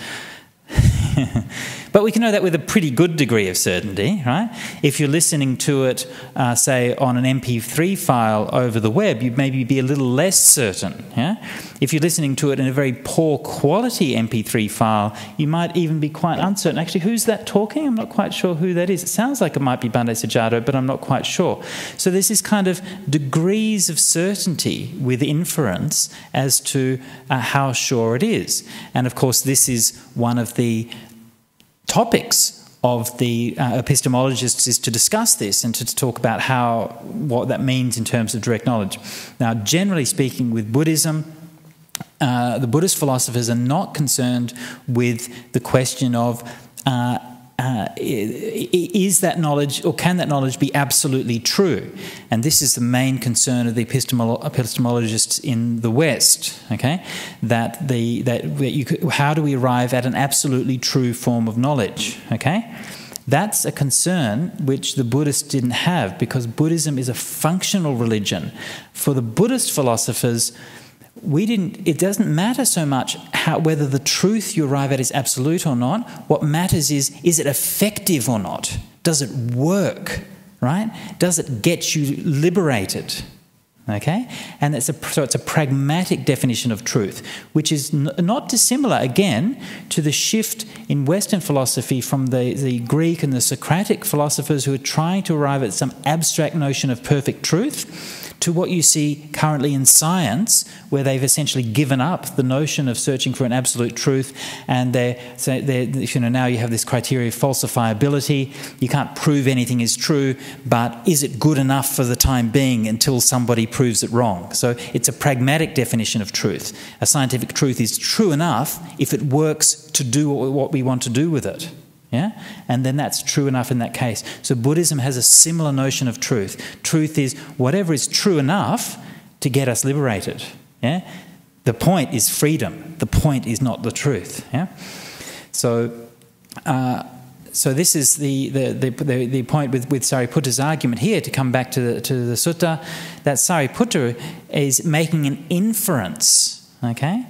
But we can know that with a pretty good degree of certainty, right? If you're listening to it, say, on an MP3 file over the web, you'd maybe be a little less certain, yeah? If you're listening to it in a very poor quality MP3 file, you might even be quite uncertain. Actually, who's that talking? I'm not quite sure who that is. It sounds like it might be Bhante Sujato, but I'm not quite sure. So there's this kind of degrees of certainty with inference as to how sure it is. And of course, this is one of the topics of the epistemologists, is to discuss this and to talk about what that means in terms of direct knowledge. Now, generally speaking, with Buddhism, the Buddhist philosophers are not concerned with the question of is that knowledge, or can that knowledge be absolutely true? And this is the main concern of the epistemologists in the West. Okay, how do we arrive at an absolutely true form of knowledge? Okay, that's a concern which the Buddhists didn't have, because Buddhism is a functional religion. For the Buddhist philosophers, it doesn't matter so much whether the truth you arrive at is absolute or not. What matters is it effective or not? Does it work, right? Does it get you liberated? Okay? And so it's a pragmatic definition of truth, which is not dissimilar, again, to the shift in Western philosophy from the Greek and the Socratic philosophers who are trying to arrive at some abstract notion of perfect truth, to what you see currently in science, where they've essentially given up the notion of searching for an absolute truth, and now you have this criteria of falsifiability. You can't prove anything is true, but is it good enough for the time being until somebody proves it wrong? So it's a pragmatic definition of truth. A scientific truth is true enough if it works to do what we want to do with it. Yeah? And then that's true enough in that case. So Buddhism has a similar notion of truth. Truth is whatever is true enough to get us liberated. Yeah? The point is freedom. The point is not the truth. Yeah? So this is the point with Sariputta's argument here, to come back to the sutta, that Sariputta is making an inference. Okay?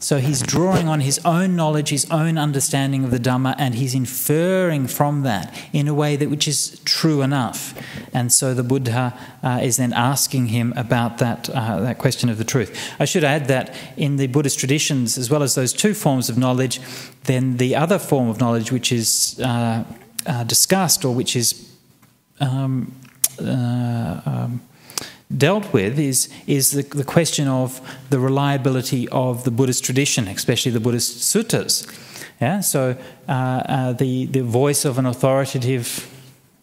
So he's drawing on his own knowledge, his own understanding of the Dhamma, and he's inferring from that in a way which is true enough. And so the Buddha is then asking him about that question of the truth. I should add that in the Buddhist traditions, as well as those two forms of knowledge, then the other form of knowledge which is discussed, or which is dealt with, is the question of the reliability of the Buddhist tradition, especially the Buddhist suttas. Yeah, so the voice of an authoritative,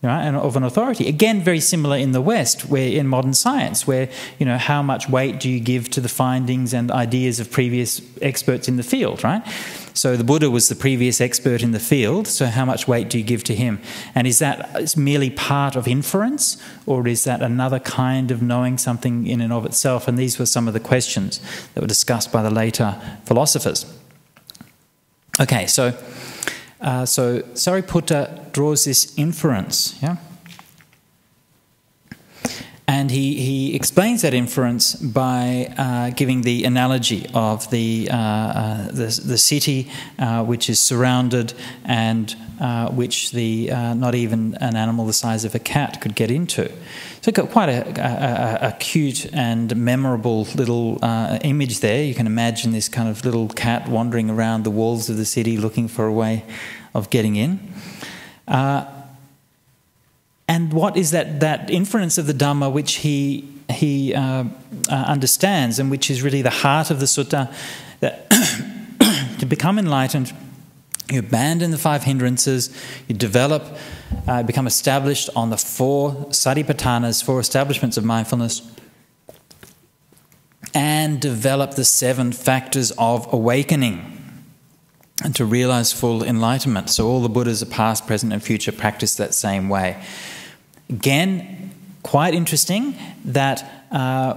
right, of an authority. Again, very similar in the West, where in modern science, where how much weight do you give to the findings and ideas of previous experts in the field, right? So the Buddha was the previous expert in the field, so how much weight do you give to him? And is that merely part of inference, or is that another kind of knowing something in and of itself? And these were some of the questions that were discussed by the later philosophers. Okay, so Sariputta draws this inference, yeah? And he explains that inference by giving the analogy of the city which is surrounded, and which not even an animal the size of a cat could get into. So got quite a cute and memorable little image there. You can imagine this kind of little cat wandering around the walls of the city looking for a way of getting in. And what is that inference of the Dhamma which he understands, and which is really the heart of the sutta, that to become enlightened, you abandon the 5 hindrances, you develop, become established on the 4 satipatthanas, 4 establishments of mindfulness, and develop the 7 factors of awakening and to realize full enlightenment. So all the Buddhas of past, present and future practice that same way. Again, quite interesting that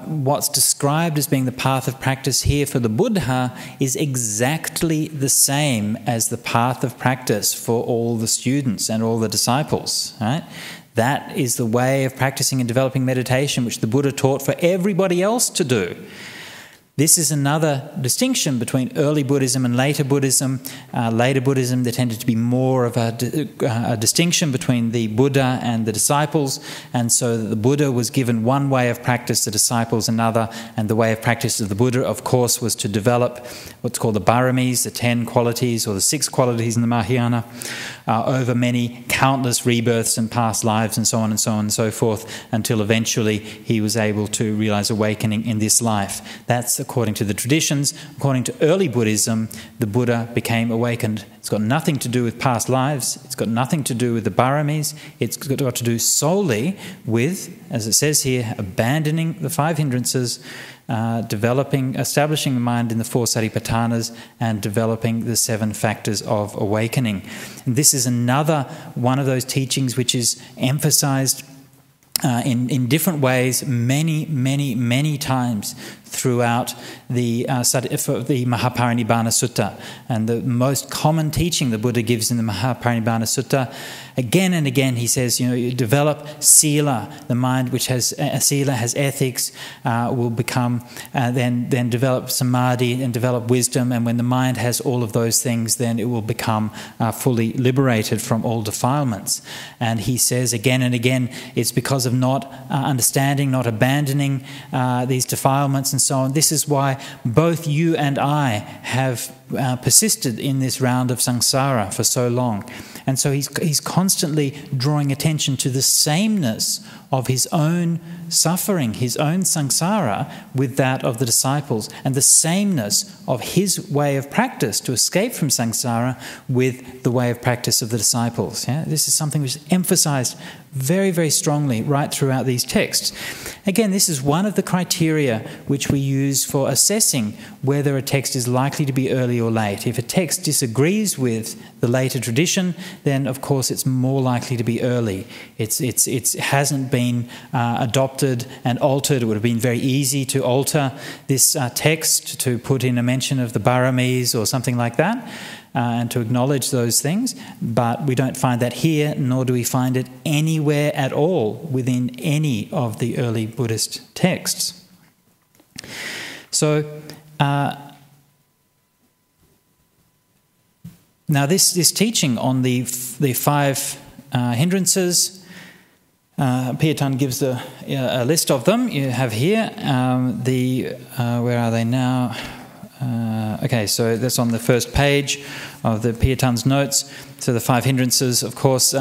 what's described as being the path of practice here for the Buddha is exactly the same as the path of practice for all the students and all the disciples, right? That is the way of practicing and developing meditation which the Buddha taught for everybody else to do. This is another distinction between early Buddhism and later Buddhism. Later Buddhism, there tended to be more of a distinction between the Buddha and the disciples, and so the Buddha was given one way of practice, the disciples another, and the way of practice of the Buddha, of course, was to develop what's called the paramis, the 10 qualities, or the 6 qualities in the Mahayana, over many countless rebirths and past lives and so on and so on and so forth, until eventually he was able to realize awakening in this life. That's according to the traditions. According to early Buddhism, the Buddha became awakened. It's got nothing to do with past lives. It's got nothing to do with the paramis. It's got to do solely with, as it says here, abandoning the 5 hindrances, establishing the mind in the 4 satipatthanas, and developing the 7 factors of awakening. And this is another one of those teachings which is emphasized in different ways many times throughout the Mahaparinibbana Sutta. And the most common teaching the Buddha gives in the Mahaparinibbana Sutta, again and again he says, you develop sila, the mind which has sila, has ethics, will become, then develop samadhi and develop wisdom, and when the mind has all of those things, then it will become fully liberated from all defilements. And he says again and again, it's because of not understanding, not abandoning these defilements and so on. This is why both you and I have persisted in this round of samsara for so long. And so he's constantly drawing attention to the sameness of his own suffering, his own samsara, with that of the disciples, and the sameness of his way of practice to escape from samsara with the way of practice of the disciples. Yeah? This is something which is emphasized very, very strongly right throughout these texts. Again, this is one of the criteria which we use for assessing whether a text is likely to be early or late. If a text disagrees with the later tradition, then of course it's more likely to be early. It hasn't been adopted and altered. It would have been very easy to alter this text, to put in a mention of the paramis or something like that, and to acknowledge those things, but we don't find that here, nor do we find it anywhere at all within any of the early Buddhist texts. So now this teaching on the 5 hindrances, Piyatan gives a list of them. You have here where are they now? Okay, so that's on the first page of the Piyatan's notes. So the 5 hindrances, of course,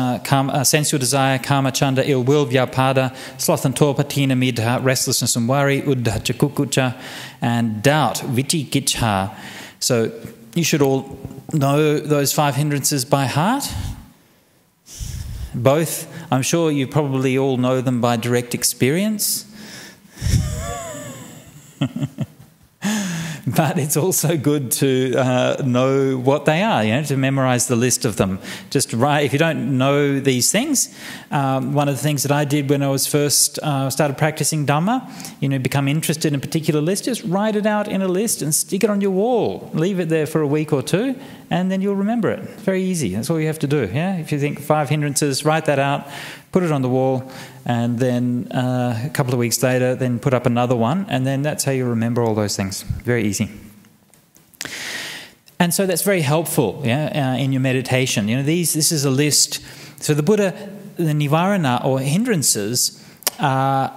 sensual desire, kama, chanda, ill will, vyapada, sloth and torpor, tina, midha, restlessness and worry, uddha, kukucha, and doubt, vitikiccha. So you should all know those 5 hindrances by heart. Both, I'm sure you probably all know them by direct experience. But it's also good to know what they are, to memorize the list of them. Just write, if you don't know these things, one of the things that I did when I was first started practicing Dhamma, become interested in a particular list, just write it out in a list and stick it on your wall. Leave it there for a week or 2, and then you'll remember it. Very easy. That's all you have to do. Yeah, if you think 5 hindrances, write that out, put it on the wall, and then a couple of weeks later, then put up another one, and then that's how you remember all those things. Very easy. And so that's very helpful, in your meditation. This is a list. So the Buddha, the nivarana or hindrances, the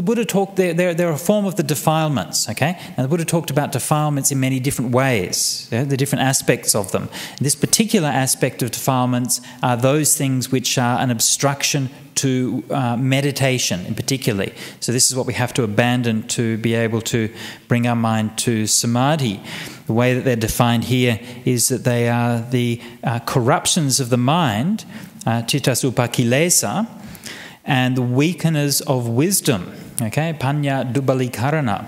Buddha talked, they're a form of the defilements, okay? And the Buddha talked about defilements in many different ways, the different aspects of them. This particular aspect of defilements are those things which are an obstruction to meditation in particular. So this is what we have to abandon to be able to bring our mind to samadhi. The way that they're defined here is that they are the corruptions of the mind, chittasuppa kilesa, and the weakeners of wisdom, okay, panya dubalikarana.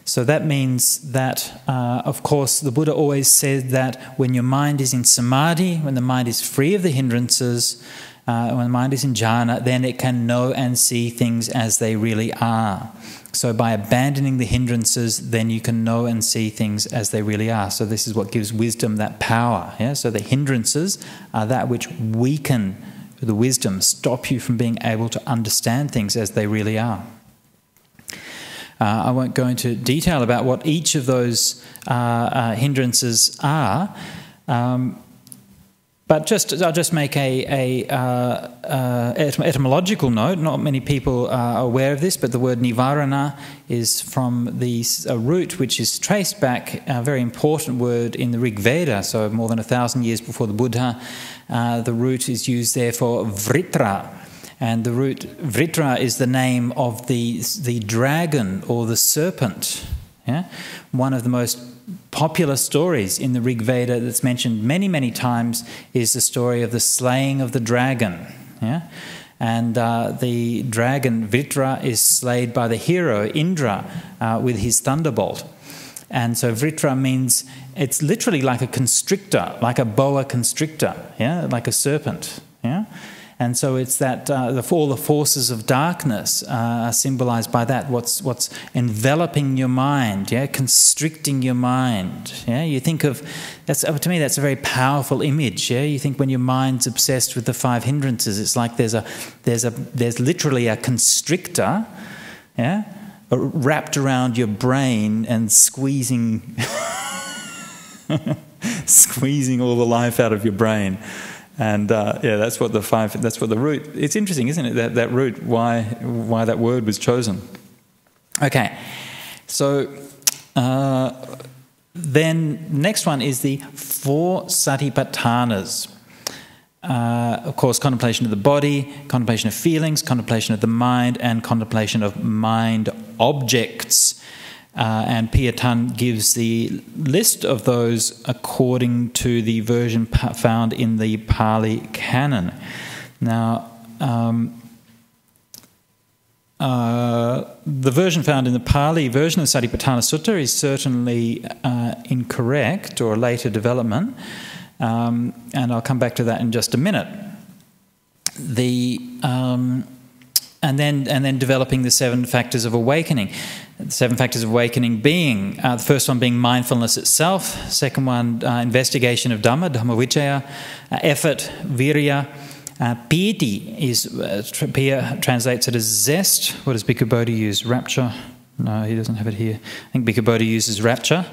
So that means that, of course, the Buddha always said that when your mind is in samadhi, when the mind is free of the hindrances, when the mind is in jhana, then it can know and see things as they really are. So by abandoning the hindrances, then you can know and see things as they really are. So this is what gives wisdom that power. Yeah? So the hindrances are that which weaken the wisdom, stop you from being able to understand things as they really are. I won't go into detail about what each of those hindrances are, but I'll just make a etymological note. Not many people are aware of this, but the word nivarana is from the root which is traced back, a very important word in the Rig Veda, so more than 1,000 years before the Buddha. The root is used there for vritra. And the root vritra is the name of the dragon or the serpent. Yeah? One of the most popular stories in the Rig Veda that's mentioned many, many times is the story of the slaying of the dragon. Yeah? And the dragon Vritra is slayed by the hero Indra with his thunderbolt. And so Vritra means, it's literally like a constrictor, like a boa constrictor, yeah? Like a serpent. Yeah? And so it's that all the forces of darkness are symbolized by that. What's enveloping your mind, yeah, constricting your mind. Yeah, you think of that's, to me, that's a very powerful image. Yeah, you think when your mind's obsessed with the 5 hindrances, it's like there's literally a constrictor, yeah, wrapped around your brain and squeezing squeezing all the life out of your brain. And that's what the root. It's interesting, isn't it? That root, why that word was chosen. Okay, so then next one is the 4 satipatthanas. Of course, contemplation of the body, contemplation of feelings, contemplation of the mind, and contemplation of mind objects. And Piyatan gives the list of those according to the version found in the Pali Canon. Now, the version found in the Pali version of Satipatthana Sutta is certainly incorrect, or a later development, and I'll come back to that in just a minute. And then developing the 7 factors of awakening. The 7 factors of awakening being, the first one being mindfulness itself, second one investigation of Dhamma, Dhammavicaya, effort, virya, piti is, Pia translates it as zest. What does Bhikkhu Bodhi use? Rapture? No, he doesn't have it here. I think Bhikkhu Bodhi uses rapture.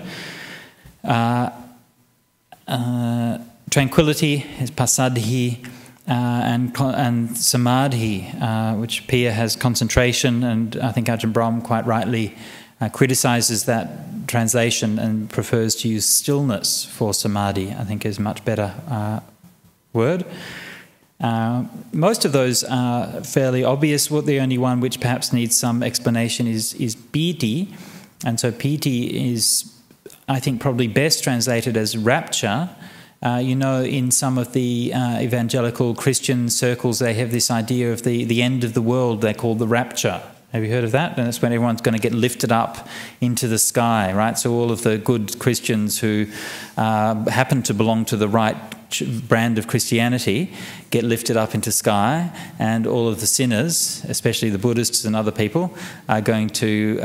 Tranquility is pasadhi. And samadhi, which Pia has concentration, and I think Ajahn Brahm quite rightly criticises that translation and prefers to use stillness for samadhi. I think is a much better word. Most of those are fairly obvious. The only one which perhaps needs some explanation is piti, and so piti is, I think, probably best translated as rapture. In some of the evangelical Christian circles, they have this idea of the end of the world they call the rapture. Have you heard of that? And that's when everyone's going to get lifted up into the sky, right? So all of the good Christians who happen to belong to the right brand of Christianity get lifted up into sky, and all of the sinners, especially the Buddhists and other people, are going to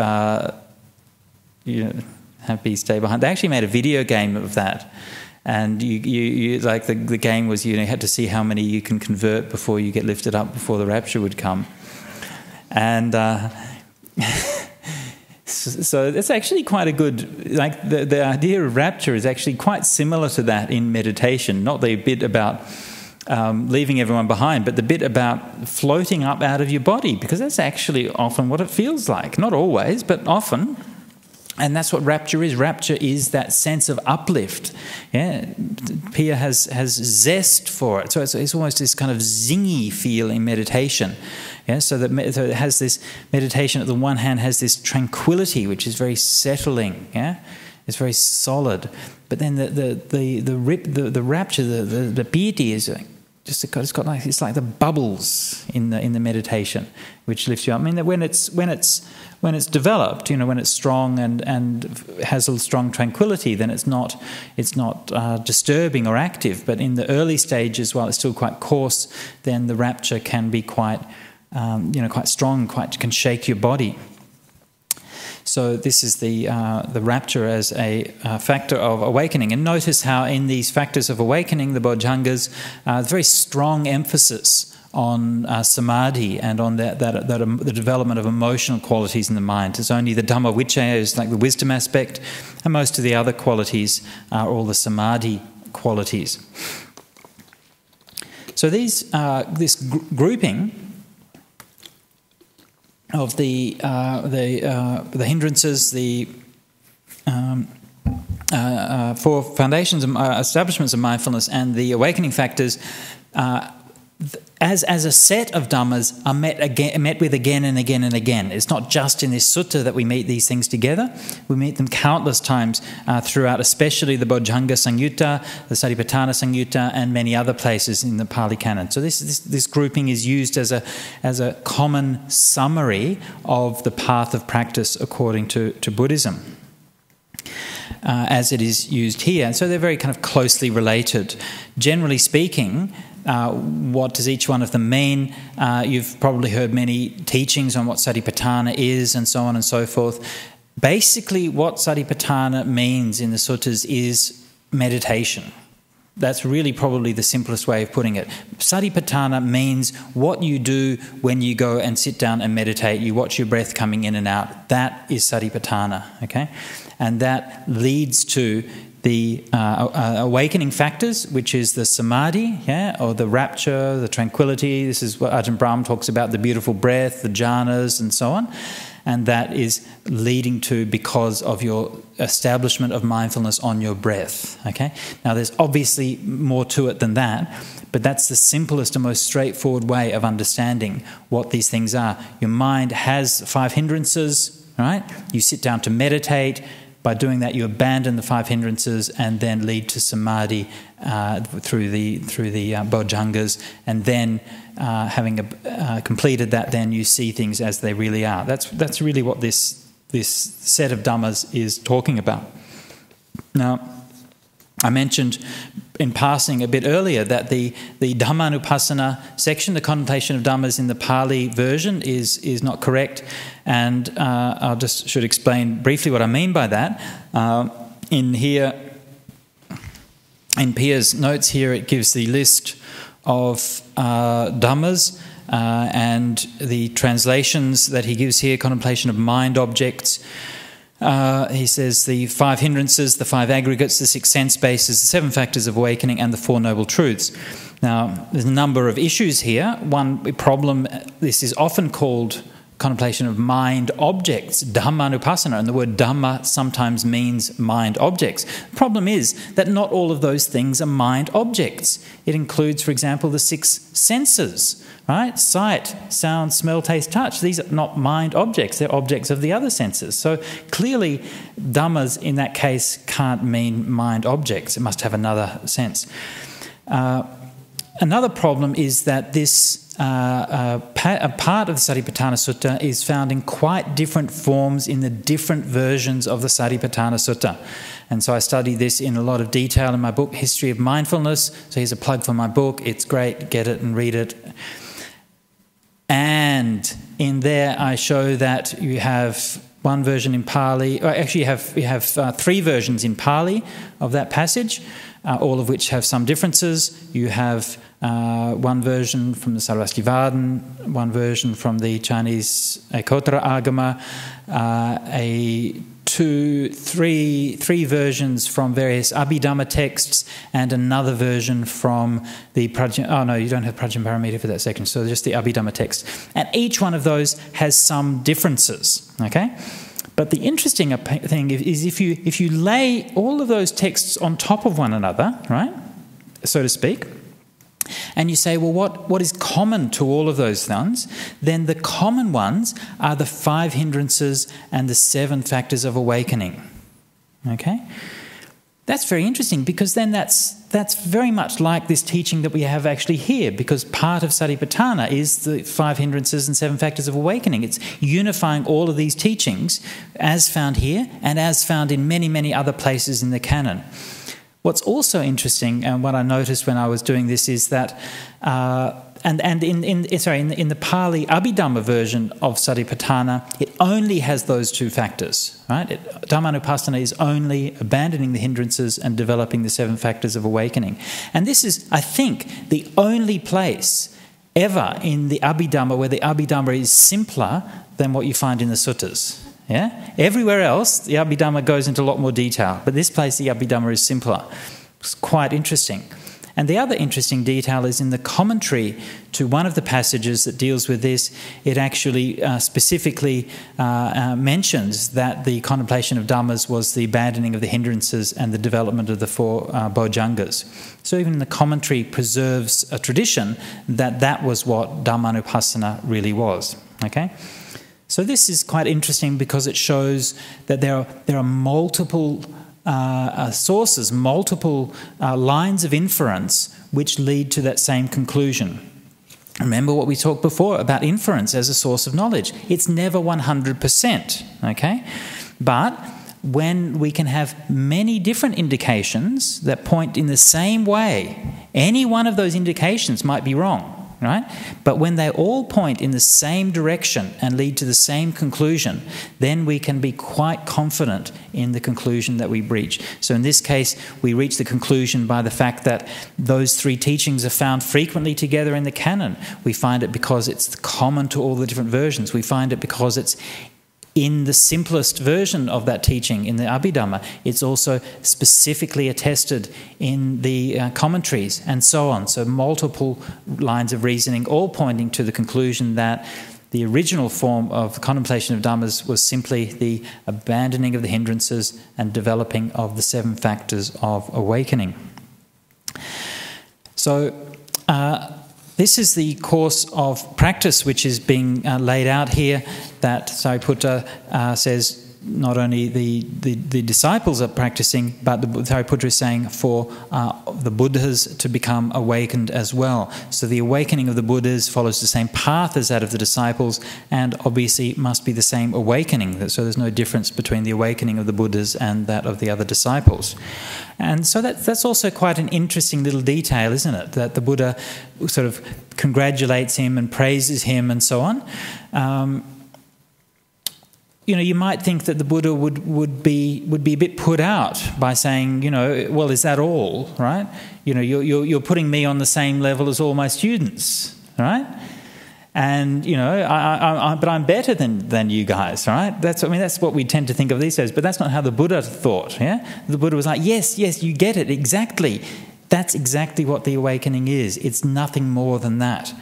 stay behind. They actually made a video game of that. And you like the game was you had to see how many you can convert before you get lifted up before the rapture would come, and so it's actually quite a good, like the idea of rapture is actually quite similar to that in meditation. Not the bit about leaving everyone behind, but the bit about floating up out of your body, because that's actually often what it feels like. Not always, but often. And that's what rapture is. Rapture is that sense of uplift. Yeah, Pia has zest for it. So it's almost this kind of zingy feel in meditation. Yeah, so it has this meditation. At the one hand, has this tranquility, which is very settling. Yeah, it's very solid. But then the rapture, the piti is it's got like, it's like the bubbles in the meditation, which lifts you up. I mean, that when it's developed, when it's strong and has a strong tranquility, then it's not disturbing or active. But in the early stages, while it's still quite coarse, then the rapture can be quite quite strong, can shake your body. So this is the rapture as a factor of awakening. And notice how in these factors of awakening, the Bojjhangas, very strong emphasis on samadhi and on the development of emotional qualities in the mind. It's only the Dhamma Vicaya is like the wisdom aspect, and most of the other qualities are all the samadhi qualities. So this grouping of the hindrances, the four foundations and establishments of mindfulness, and the awakening factors, as a set of dhammas, are met with again and again and again. It's not just in this sutta that we meet these things together. We meet them countless times throughout, especially the Bojjhanga Samyuta, the Satipatthana Samyuta, and many other places in the Pali Canon. So this grouping is used as a common summary of the path of practice according to Buddhism, as it is used here. And so they're very kind of closely related. Generally speaking, what does each one of them mean? You've probably heard many teachings on what Satipatthana is and so on and so forth. Basically, what Satipatthana means in the suttas is meditation. That's really probably the simplest way of putting it. Satipatthana means what you do when you go and sit down and meditate. You watch your breath coming in and out. That is Satipatthana, okay? And that leads to the awakening factors, which is the samadhi, or the rapture, the tranquility. This is what Ajahn Brahm talks about, the beautiful breath, the jhanas, and so on. And that is leading to because of your establishment of mindfulness on your breath. Okay. Now, there's obviously more to it than that, but that's the simplest and most straightforward way of understanding what these things are. Your mind has 5 hindrances, right? You sit down to meditate. By doing that, you abandon the 5 hindrances and then lead to samadhi through the Bojjhangas, and then having completed that, then you see things as they really are. That's really what this set of dhammas is talking about. Now, I mentioned in passing a bit earlier that the Dhammanupassana section, the contemplation of dhammas in the Pali version, is not correct, and I should explain briefly what I mean by that. In Pia's notes here, it gives the list of dhammas and the translations that he gives here: contemplation of mind objects. He says the 5 hindrances, the 5 aggregates, the 6 sense bases, the 7 factors of awakening, and the 4 noble truths. Now, there's a number of issues here. One problem, this is often called contemplation of mind objects, Dhammanupassana, and the word Dhamma sometimes means mind objects. The problem is that not all of those things are mind objects. It includes, for example, the 6 senses, right? Sight, sound, smell, taste, touch. These are not mind objects. They're objects of the other senses. So clearly, Dhammas in that case can't mean mind objects. It must have another sense. Another problem is that this a part of the Satipatthana Sutta is found in quite different forms in the different versions of the Satipatthana Sutta. And so I study this in a lot of detail in my book, History of Mindfulness. So here's a plug for my book. It's great. Get it and read it. And in there I show that you have one version in Pali. Actually, you have 3 versions in Pali of that passage, all of which have some differences. You have one version from the Sarvastivadin, one version from the Chinese Ekottara Agama, three versions from various Abhidhamma texts, and another version from the oh no, you don't have Prajnaparamita for that section, so just the Abhidhamma text. And each one of those has some differences, okay? But the interesting thing is if you lay all of those texts on top of one another, right, so to speak, and you say, well, what is common to all of those things? Then the common ones are the 5 hindrances and the 7 factors of awakening. Okay? That's very interesting, because then that's very much like this teaching that we have actually here, because part of Satipatthana is the 5 hindrances and 7 factors of awakening. It's unifying all of these teachings as found here and as found in many, many other places in the canon. What's also interesting, and what I noticed when I was doing this, is that in the Pali Abhidhamma version of Satipatthana, it only has those 2 factors, right? Dhammanupassana is only abandoning the hindrances and developing the 7 factors of awakening. And this is, I think, the only place ever in the Abhidhamma where the Abhidhamma is simpler than what you find in the suttas. Yeah? Everywhere else, the Abhidhamma goes into a lot more detail, but this place, the Abhidhamma is simpler. It's quite interesting. And the other interesting detail is in the commentary to one of the passages that deals with this. It actually specifically mentions that the contemplation of Dhammas was the abandoning of the hindrances and the development of the 4 bojjhangas. So even the commentary preserves a tradition that that was what Dhammanupassana really was. Okay? So this is quite interesting, because it shows that there are multiple sources, multiple lines of inference which lead to that same conclusion. Remember what we talked before about inference as a source of knowledge. It's never 100%, okay? But when we can have many different indications that point in the same way, any one of those indications might be wrong. Right? But when they all point in the same direction and lead to the same conclusion, then we can be quite confident in the conclusion that we reach. So in this case, we reach the conclusion by the fact that those 3 teachings are found frequently together in the canon. We find it because it's common to all the different versions. We find it because it's in the simplest version of that teaching, in the Abhidhamma. It's also specifically attested in the commentaries, and so on. So multiple lines of reasoning, all pointing to the conclusion that the original form of contemplation of Dhammas was simply the abandoning of the hindrances and developing of the 7 factors of awakening. So this is the course of practice which is being laid out here, that Sariputta says not only the disciples are practicing, but Sariputta is saying for the Buddhas to become awakened as well. So the awakening of the Buddhas follows the same path as that of the disciples, and obviously must be the same awakening. So there's no difference between the awakening of the Buddhas and that of the other disciples. And so that's also quite an interesting little detail, isn't it? That the Buddha sort of congratulates him and praises him and so on. You might think that the Buddha would be a bit put out by saying, well, is that all, right? You're putting me on the same level as all my students, right? And but I'm better than you guys, right? That's what we tend to think of these days. But that's not how the Buddha thought. Yeah, the Buddha was like, yes, you get it exactly. That's exactly what the awakening is. It's nothing more than that.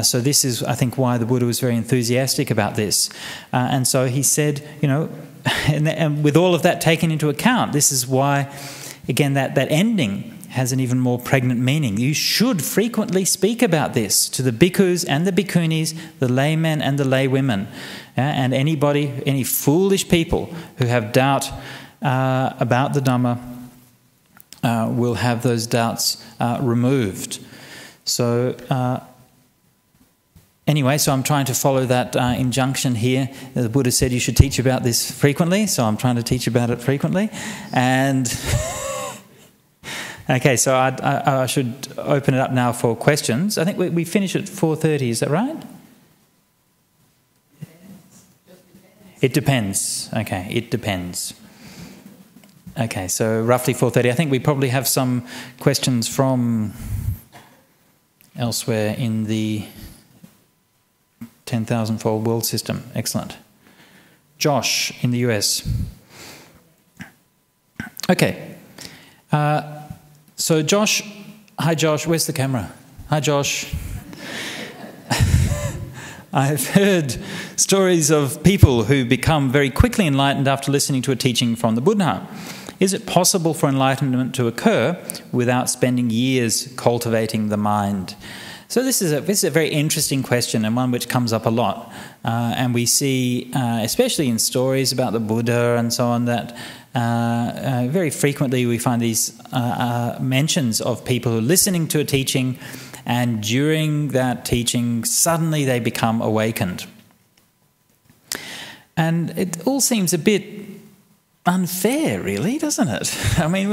So this is, I think, why the Buddha was very enthusiastic about this. And so he said, and with all of that taken into account, this is why, again, that ending has an even more pregnant meaning. You should frequently speak about this to the bhikkhus and the bhikkhunis, the laymen and the laywomen, and any foolish people who have doubt about the Dhamma will have those doubts removed. So anyway, so I'm trying to follow that injunction here. The Buddha said you should teach about this frequently, so I'm trying to teach about it frequently. And okay, so I should open it up now for questions. I think we finish at 4:30, is that right? It depends. Okay, it depends. Okay, so roughly 4:30. I think we probably have some questions from elsewhere in the 10,000-fold world system. Excellent. Josh in the US. Okay. So Josh, hi Josh, where's the camera? Hi Josh. I've heard stories of people who become very quickly enlightened after listening to a teaching from the Buddha. Is it possible for enlightenment to occur without spending years cultivating the mind? So this is a very interesting question, and one which comes up a lot. And we see, especially in stories about the Buddha and so on, that very frequently we find these mentions of people who are listening to a teaching, and during that teaching suddenly they become awakened. And it all seems a bit unfair, really, doesn't it? I mean,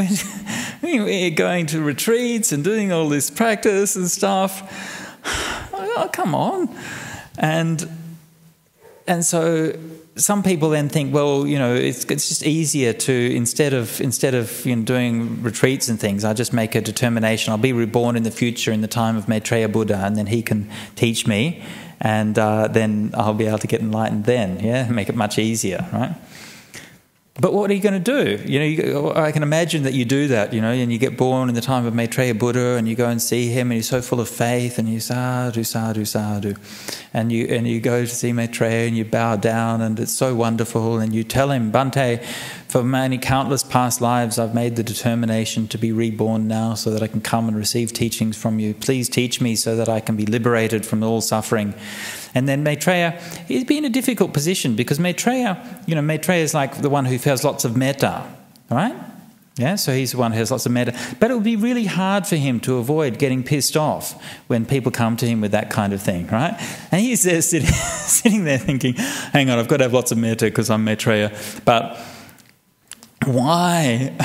we're going to retreats and doing all this practice and stuff. Oh, come on. And so some people then think, well, you know, it's just easier to, instead of doing retreats and things, I just make a determination. I'll be reborn in the future in the time of Maitreya Buddha, and then he can teach me, and then I'll be able to get enlightened then. Yeah, make it much easier, right? But what are you going to do? You know, I can imagine that you do that, you know, and you get born in the time of Maitreya Buddha, and you go and see him, and he's so full of faith, and you sadhu, sadhu, sadhu, and you go to see Maitreya, and you bow down, and it's so wonderful, and you tell him, Bhante, for many countless past lives, I've made the determination to be reborn now, so that I can come and receive teachings from you. Please teach me so that I can be liberated from all suffering. And then Maitreya, he'd be in a difficult position, because Maitreya, you know, Maitreya is like the one who has lots of metta, right? Yeah, so he's the one who has lots of metta. But it would be really hard for him to avoid getting pissed off when people come to him with that kind of thing, right? And he's there sitting there thinking, hang on, I've got to have lots of metta because I'm Maitreya. But why?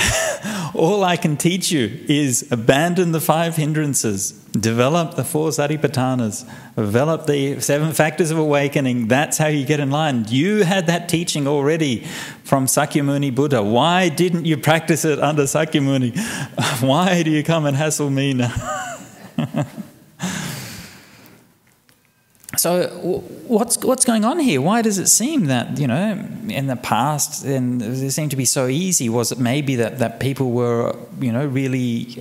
All I can teach you is abandon the 5 hindrances, develop the 4 satipatthanas, develop the 7 factors of awakening. That's how you get enlightened. You had that teaching already from Sakyamuni Buddha. Why didn't you practice it under Sakyamuni? Why do you come and hassle me now? So what's going on here? Why does it seem that, you know, in the past, and it seemed to be so easy? Was it maybe that people were, you know, really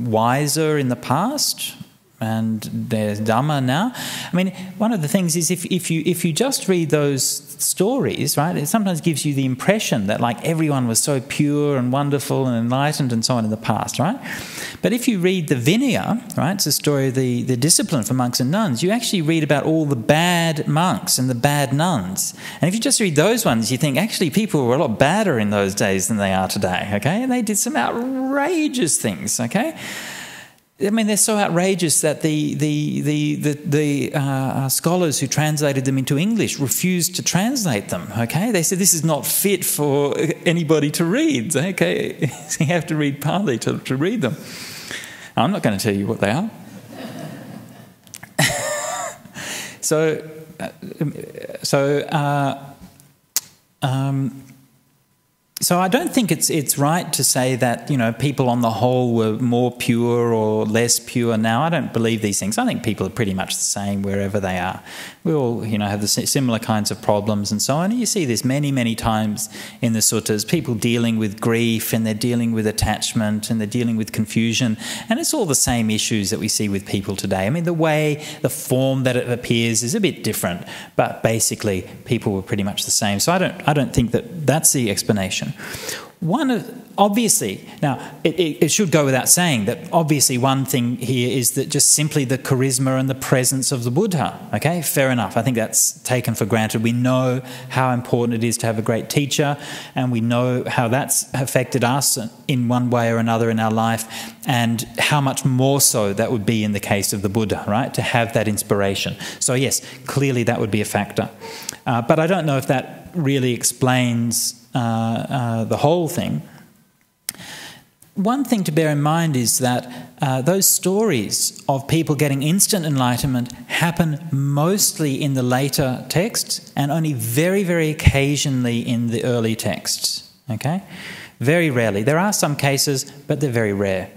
wiser in the past, and there's Dhamma now? I mean, one of the things is if you just read those stories, right, it sometimes gives you the impression that like everyone was so pure and wonderful and enlightened and so on in the past, right? But if you read the Vinaya, right, it's a story of the discipline for monks and nuns, you actually read about all the bad monks and the bad nuns. And if you just read those ones, you think actually people were a lot badder in those days than they are today, okay? And they did some outrageous things, okay? I mean, they're so outrageous that the scholars who translated them into English refused to translate them, okay? They said this is not fit for anybody to read, okay? So you have to read Pali to read them. I'm not going to tell you what they are. So I don't think it's right to say that, you know, people on the whole were more pure or less pure now. I don't believe these things. I think people are pretty much the same wherever they are. We all, you know, have the similar kinds of problems and so on. And you see this many, many times in the suttas, people dealing with grief, and they're dealing with attachment, and they're dealing with confusion. And it's all the same issues that we see with people today. I mean, the form that it appears is a bit different, but basically people were pretty much the same. So I don't think that that's the explanation. Obviously, now it should go without saying that obviously one thing here is that just simply the charisma and the presence of the Buddha, okay? Fair enough. I think that's taken for granted. We know how important it is to have a great teacher, and we know how that's affected us in one way or another in our life, and how much more so that would be in the case of the Buddha, right? To have that inspiration. So yes, clearly that would be a factor. But I don't know if that really explains the whole thing. One thing to bear in mind is that those stories of people getting instant enlightenment happen mostly in the later texts, and only very, very occasionally in the early texts. Okay? Very rarely. There are some cases, but they're very rare.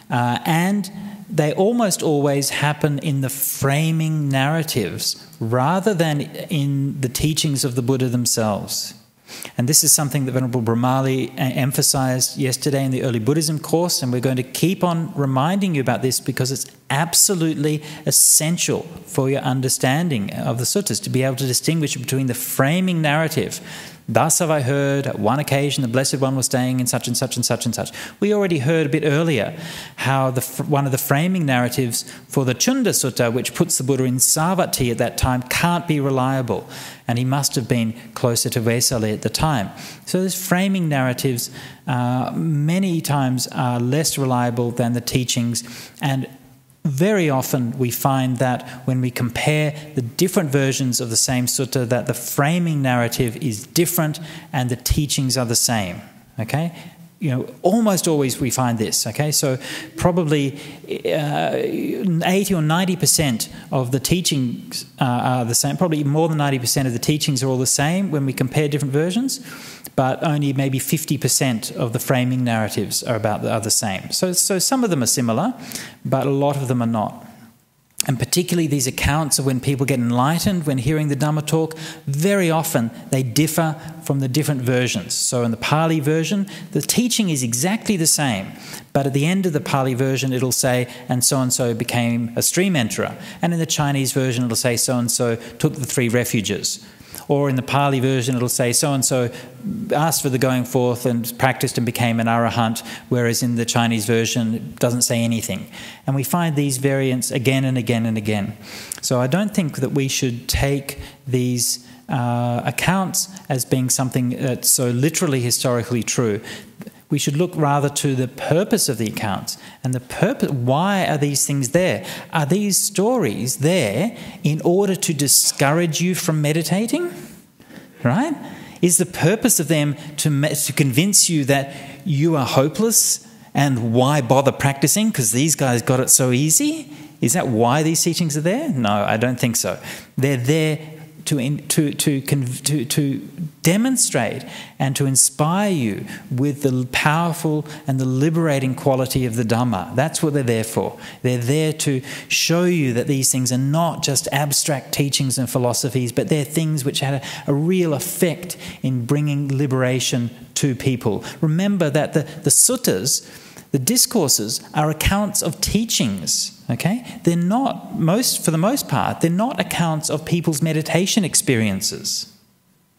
And they almost always happen in the framing narratives rather than in the teachings of the Buddha themselves. And this is something that Venerable Brahmali emphasised yesterday in the early Buddhism course, and we're going to keep on reminding you about this because it's absolutely essential for your understanding of the suttas to be able to distinguish between the framing narrative, Thus have I heard, at one occasion the Blessed One was staying in such and such and such and such. We already heard a bit earlier how one of the framing narratives for the Chunda Sutta, which puts the Buddha in Savatthi at that time, can't be reliable. And he must have been closer to Vesali at the time. So these framing narratives many times are less reliable than the teachings, and very often we find that when we compare the different versions of the same sutta, that the framing narrative is different and the teachings are the same. Okay? Almost always we find this. Okay? So probably 80 or 90% of the teachings are the same. Probably more than 90% of the teachings are all the same when we compare different versions, but only maybe 50% of the framing narratives are the same. So some of them are similar, but a lot of them are not. And particularly these accounts of when people get enlightened when hearing the Dhamma talk, very often they differ from the different versions. So in the Pali version, the teaching is exactly the same, but at the end of the Pali version it'll say, and so became a stream enterer. And in the Chinese version it'll say, so-and-so took the 3 refuges. Or in the Pali version it'll say so-and-so asked for the going forth and practiced and became an arahant, whereas in the Chinese version it doesn't say anything. And we find these variants again and again and again. So I don't think that we should take these accounts as being something that's so literally historically true. We should look rather to the purpose of the accounts and the purpose. Why are these things there? Are these stories there in order to discourage you from meditating? Right? Is the purpose of them to convince you that you are hopeless and why bother practicing because these guys got it so easy? Is that why these teachings are there? No, I don't think so. They're there to demonstrate and to inspire you with the powerful and the liberating quality of the Dhamma. That's what they're there for. They're there to show you that these things are not just abstract teachings and philosophies, but they're things which had a real effect in bringing liberation to people. Remember that the suttas, the discourses, are accounts of teachings. Okay, they're not for the most part. They're not accounts of people's meditation experiences.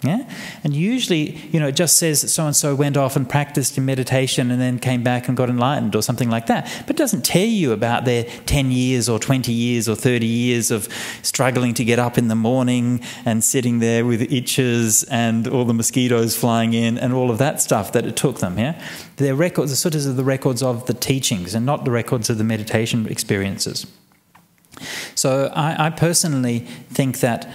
Yeah, and usually, it just says that so and so went off and practiced in meditation and then came back and got enlightened or something like that. But it doesn't tell you about their 10 years or 20 years or 30 years of struggling to get up in the morning and sitting there with itches and all the mosquitoes flying in and all of that stuff that it took them. Yeah, their records, the suttas, are the records of the teachings and not the records of the meditation experiences. So I personally think that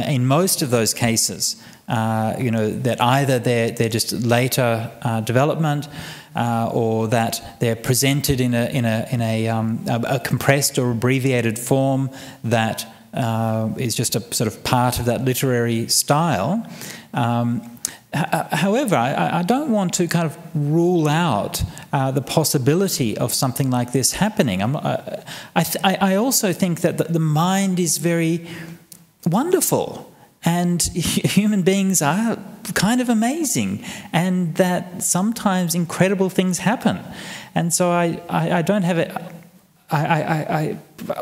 in most of those cases, that either they're just later development, or that they're presented in a compressed or abbreviated form that is just a sort of part of that literary style. However, I don't want to kind of rule out the possibility of something like this happening. I also think that the mind is very wonderful, and human beings are kind of amazing, and that sometimes incredible things happen. And so I don't have it.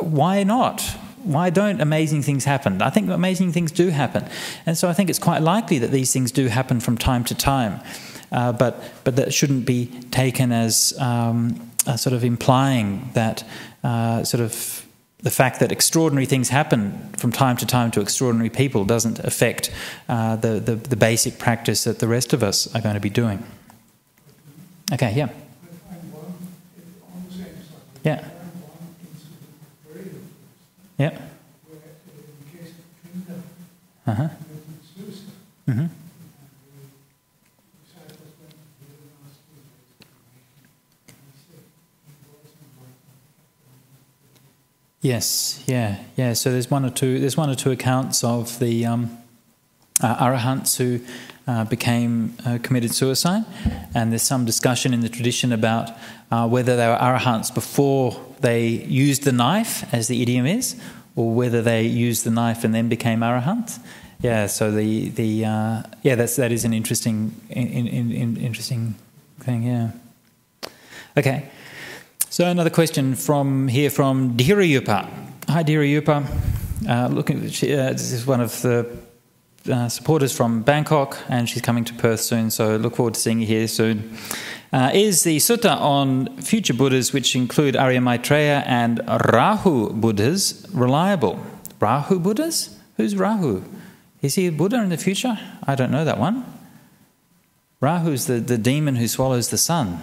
Why not? Why don't amazing things happen? I think amazing things do happen. And so I think it's quite likely that these things do happen from time to time. But that shouldn't be taken as sort of implying that sort of the fact that extraordinary things happen from time to time to extraordinary people doesn't affect the basic practice that the rest of us are going to be doing. Okay, yeah. Yeah. Yeah. Uh-huh. Mm-hmm. Yes, yeah. So there's one or two accounts of the arahants who committed suicide, and there's some discussion in the tradition about whether they were arahants before they used the knife, as the idiom is, or whether they used the knife and then became arahant. Yeah. So that is an interesting thing. Yeah. Okay. So another question from Dhirayupa. Hi, Dhirayupa. This is one of the supporters from Bangkok, and she's coming to Perth soon, so look forward to seeing you here soon. Is the Sutta on future Buddhas, which include Arya Maitreya and Rahu Buddhas, reliable? Rahu Buddhas? Who's Rahu? Is he a Buddha in the future? I don't know that one. Rahu's the demon who swallows the sun.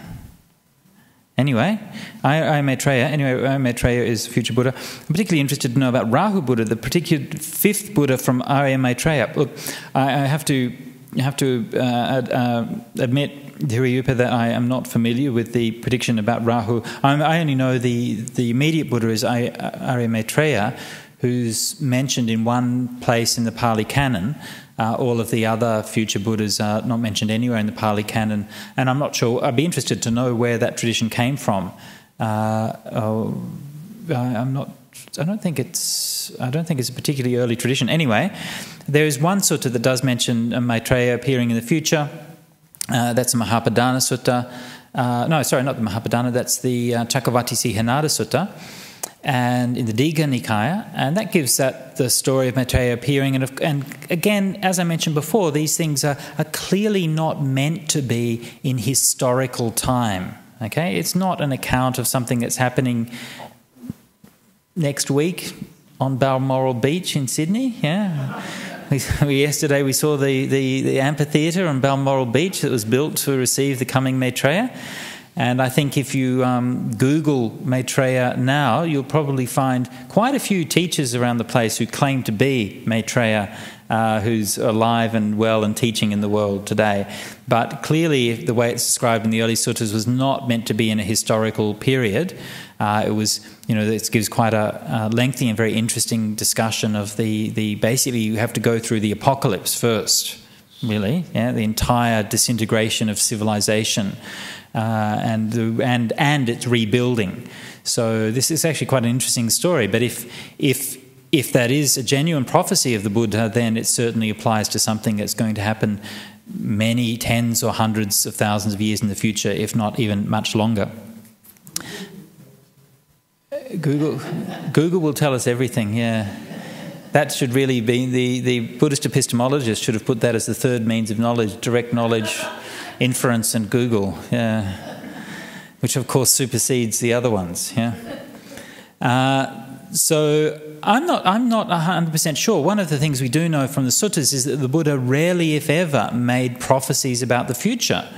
Anyway, Arya Maitreya is future Buddha. I'm particularly interested to know about Rahu Buddha, the particular fifth Buddha from Arya Maitreya. Look, I have to admit, Dhirayupa, that I am not familiar with the prediction about Rahu. I only know the immediate Buddha is Arya Maitreya, who's mentioned in one place in the Pali Canon. All of the other future Buddhas are not mentioned anywhere in the Pali Canon, and I'm not sure. I'd be interested to know where that tradition came from. I don't think it's a particularly early tradition. Anyway, there is one sutta that does mention Maitreya appearing in the future. That's the Mahapadana Sutta. No, sorry, not the Mahapadana. That's the Chakravarti Sihanada Sutta, and in the Digha Nikaya, and that gives the story of Maitreya appearing. And again, as I mentioned before, these things are clearly not meant to be in historical time. Okay, it's not an account of something that's happening next week on Balmoral Beach in Sydney. Yeah, yesterday we saw the amphitheatre on Balmoral Beach that was built to receive the coming Maitreya. And I think if you Google Maitreya now, you'll probably find quite a few teachers around the place who claim to be Maitreya, who's alive and well and teaching in the world today. But clearly, the way it's described in the early suttas was not meant to be in a historical period. It was, it gives quite a lengthy and very interesting discussion of the basically you have to go through the apocalypse first, really, the entire disintegration of civilization. And its rebuilding. So this is actually quite an interesting story. But if that is a genuine prophecy of the Buddha, then it certainly applies to something that's going to happen many tens or hundreds of thousands of years in the future, if not even much longer. Google will tell us everything. Yeah, that should really be the Buddhist epistemologist should have put that as the third means of knowledge: direct knowledge, inference, and Google, which of course supersedes the other ones. So I'm not 100% sure. One of the things we do know from the suttas is that the Buddha rarely, if ever, made prophecies about the future,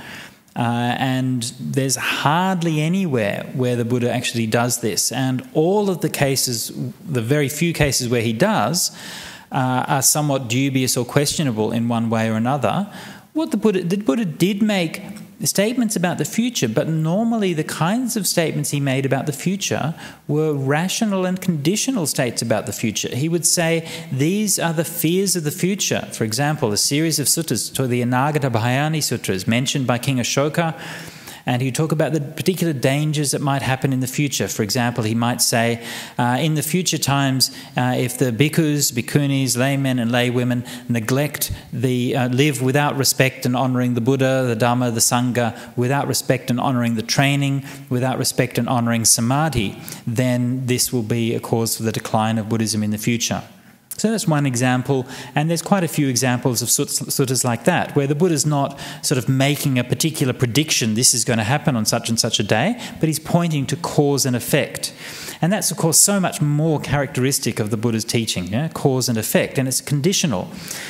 and there's hardly anywhere where the Buddha actually does this. And all of the cases, the very few cases where he does, are somewhat dubious or questionable in one way or another. The Buddha did make statements about the future, but normally the kinds of statements he made about the future were rational and conditional states about the future. He would say, these are the fears of the future. For example, a series of suttas, to the Anagata Bhayani Sutras, mentioned by King Ashoka, and he'd talk about the particular dangers that might happen in the future. For example, he might say, in the future times, if the bhikkhus, bhikkhunis, laymen and laywomen neglect live without respect and honouring the Buddha, the Dhamma, the Sangha, without respect and honouring the training, without respect and honouring samadhi, then this will be a cause for the decline of Buddhism in the future. So that's one example, and there's quite a few examples of suttas like that, where the Buddha's not sort of making a particular prediction, this is going to happen on such and such a day, but he's pointing to cause and effect. And that's, of course, so much more characteristic of the Buddha's teaching, cause and effect, and it's conditional.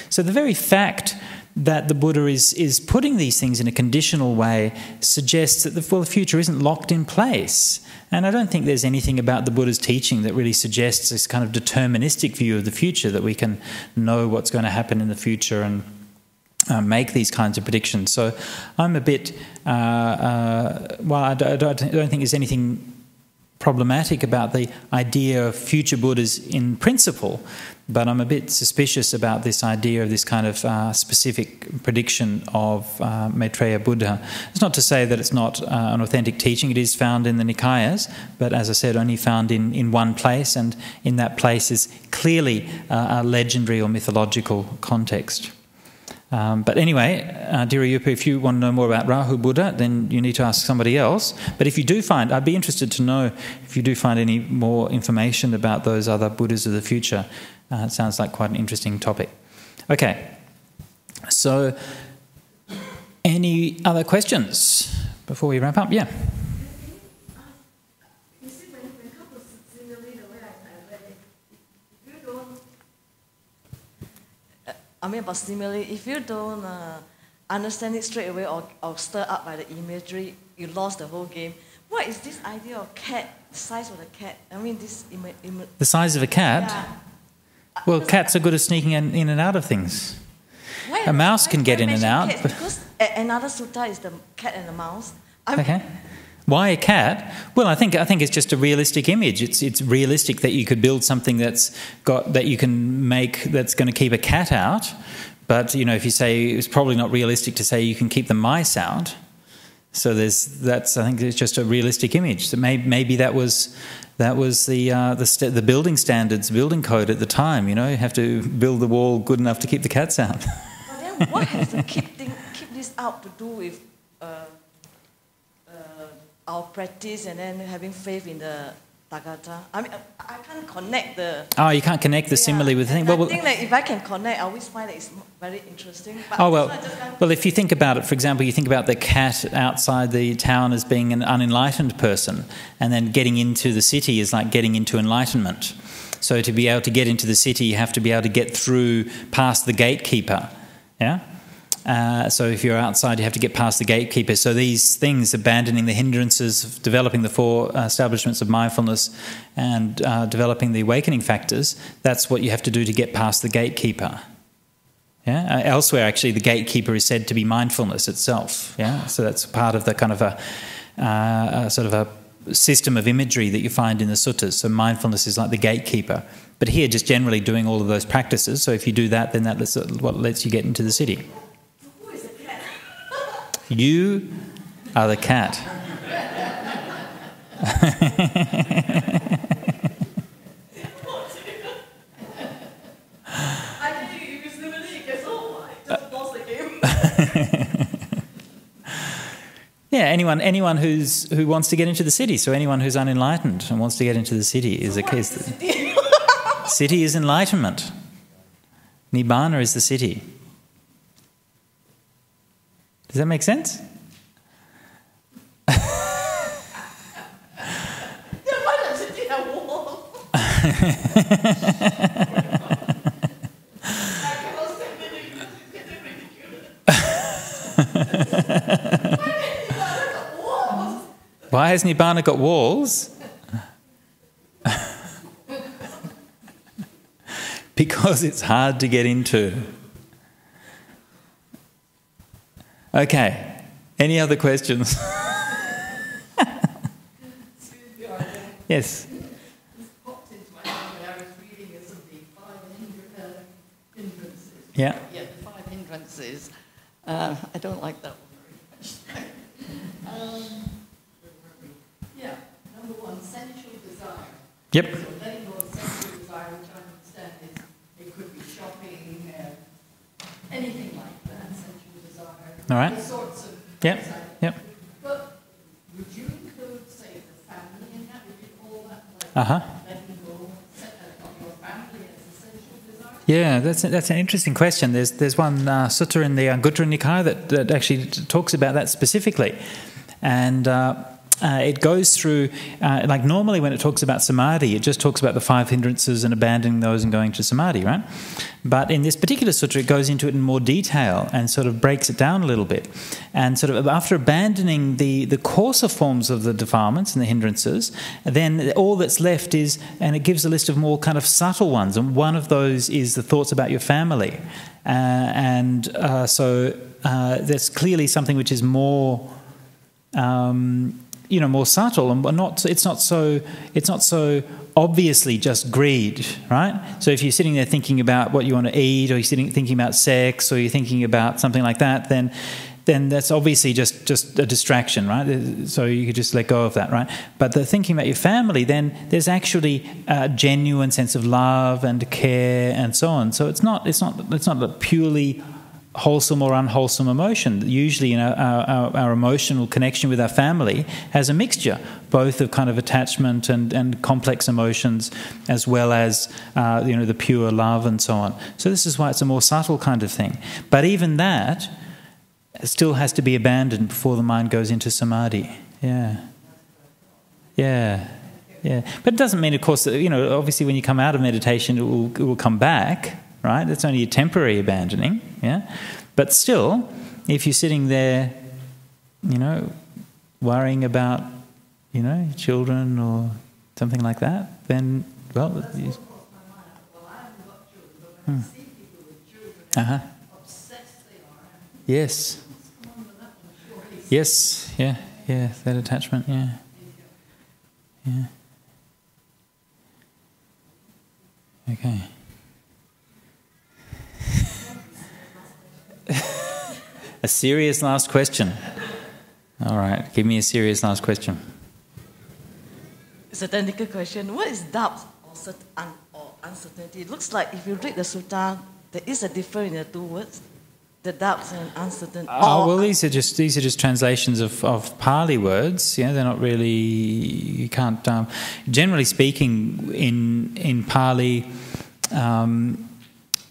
So the very fact that the Buddha is putting these things in a conditional way suggests that the future isn't locked in place. And I don't think there's anything about the Buddha's teaching that really suggests this kind of deterministic view of the future, that we can know what's going to happen in the future and make these kinds of predictions. So I'm a bit... I don't think there's anything problematic about the idea of future Buddhas in principle, but I'm a bit suspicious about this idea of this kind of specific prediction of Maitreya Buddha. It's not to say that it's not an authentic teaching. It is found in the Nikayas, but as I said, only found in one place, and in that place is clearly a legendary or mythological context. But anyway, Dhirayupa, if you want to know more about Rahu Buddha, then you need to ask somebody else. But if you do find, I'd be interested to know if you do find any more information about those other Buddhas of the future. It sounds like quite an interesting topic. Okay. So, any other questions before we wrap up? Yeah. You see, when it comes to simile, the way I read it, if you don't, about simile, if you don't understand it straight away or stir up by the imagery, you lost the whole game. What is this idea of cat, the size of the cat? The size of a cat? Yeah. Well, cats are good at sneaking in and out of things. A mouse can get in and out. Because another sutta is the cat and the mouse. Okay. Why a cat? Well, I think it's just a realistic image. It's realistic that you could build something that you can make that's going to keep a cat out. But if you say it's probably not realistic to say you can keep the mice out. So I think it's just a realistic image. So maybe that was the building standards, building code at the time. You have to build the wall good enough to keep the cats out. But then, what has to keep this out to do with our practice and then having faith in the Tathagata? I can't connect the... Oh, you can't connect the simile with the thing. I think that if I can connect, I always find that it's very interesting. But well, if you think about it, for example, you think about the cat outside the town as being an unenlightened person, and then getting into the city is like getting into enlightenment. So to be able to get into the city, you have to be able to get through past the gatekeeper. Yeah? So if you're outside, you have to get past the gatekeeper. So these things, abandoning the hindrances, developing the 4 establishments of mindfulness and developing the awakening factors, that's what you have to do to get past the gatekeeper. Yeah? Elsewhere, actually, the gatekeeper is said to be mindfulness itself. Yeah? So that's part of the kind of a sort of a system of imagery that you find in the suttas. So mindfulness is like the gatekeeper. But here, just generally doing all of those practices. So if you do that, then that's what lets you get into the city. You are the cat. Yeah, anyone who wants to get into the city. So anyone who's unenlightened and wants to get into the city is a case. City is enlightenment. Nibbana is the city. Does that make sense? Why does it have walls? Why has Nibbana got walls? Because it's hard to get into. Okay. Any other questions? Yes. This popped into my head when I was reading some of the 5 hindrances. Yeah. Yeah, the 5 hindrances. I don't like that one very much. Yeah, number 1, sensual desire. Yep. So letting go of sensual desire, which I understand it could be shopping, anything like that, sensual desire. All right. All sorts of Yep. desire. Yep. But would you include, say, the family in that? Would you call that like letting go of your family as a sensual desire? Yeah, that's an interesting question. There's one sutta in the Anguttara Nikaya that actually talks about that specifically, and it goes through like normally when it talks about samadhi, it just talks about the 5 hindrances and abandoning those and going to samadhi, right? But in this particular sutra, it goes into it in more detail and sort of breaks it down a little bit. And sort of after abandoning the coarser forms of the defilements and the hindrances, then all that's left is, and it gives a list of more kind of subtle ones. And one of those is the thoughts about your family. So that's clearly something which is more... more subtle, and it's not so obviously just greed, right? So if you're sitting there thinking about what you want to eat, or you're thinking about sex, or you're thinking about something like that, then that's obviously just a distraction, right? So you could just let go of that, right? But the thinking about your family, then there's actually a genuine sense of love and care and so on. So it's not a purely wholesome or unwholesome emotion. Usually, our emotional connection with our family has a mixture, both of kind of attachment and complex emotions, as well as the pure love and so on. So this is why it's a more subtle kind of thing. But even that still has to be abandoned before the mind goes into samadhi. But it doesn't mean, of course, that, obviously when you come out of meditation, it will come back. Right? That's only a temporary abandoning, But still, if you're sitting there, worrying about, children or something like that, then, well... Yes. Yes, that attachment, Okay. A serious last question. All right, give me a serious last question. It's a technical question. What is doubt or uncertainty? It looks like if you read the sutta, there is a difference in the two words, the doubts and uncertainty. Well, these are just translations of Pali words. They're not really. You can't. Generally speaking, in Pali.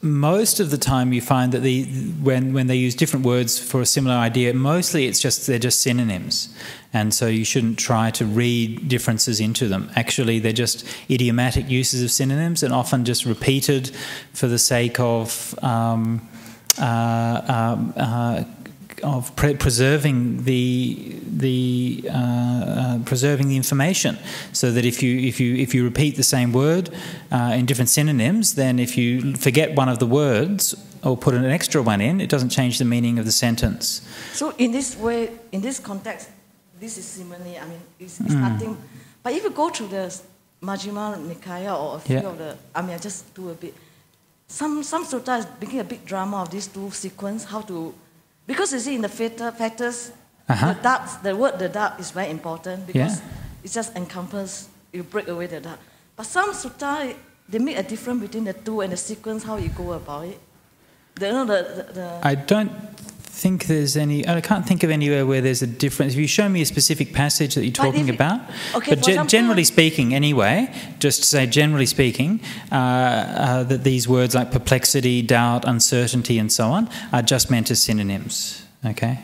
Most of the time you find that when they use different words for a similar idea, mostly they're just synonyms. And so you shouldn't try to read differences into them. Actually, they're just idiomatic uses of synonyms and often just repeated for the sake of preserving preserving the information, so that if you repeat the same word in different synonyms, then if you forget one of the words or put an extra one in, it doesn't change the meaning of the sentence. So in this way, in this context, this is similarly. I mean, it's nothing. But if you go to the Majjhima Nikaya or a few of the, I just do a bit. Some sutta is making a big drama of these two sequence, how to. Because you see, in the factors, the word the doubt is very important because it just encompasses, you break away the doubt. But some sutta, they make a difference between the two and the sequence, how you go about it. I don't think there's any. I can't think of anywhere where there's a difference. If you show me a specific passage that you're talking about, okay, but generally speaking, anyway, just to say generally speaking, that these words like perplexity, doubt, uncertainty, and so on are just meant as synonyms. Okay,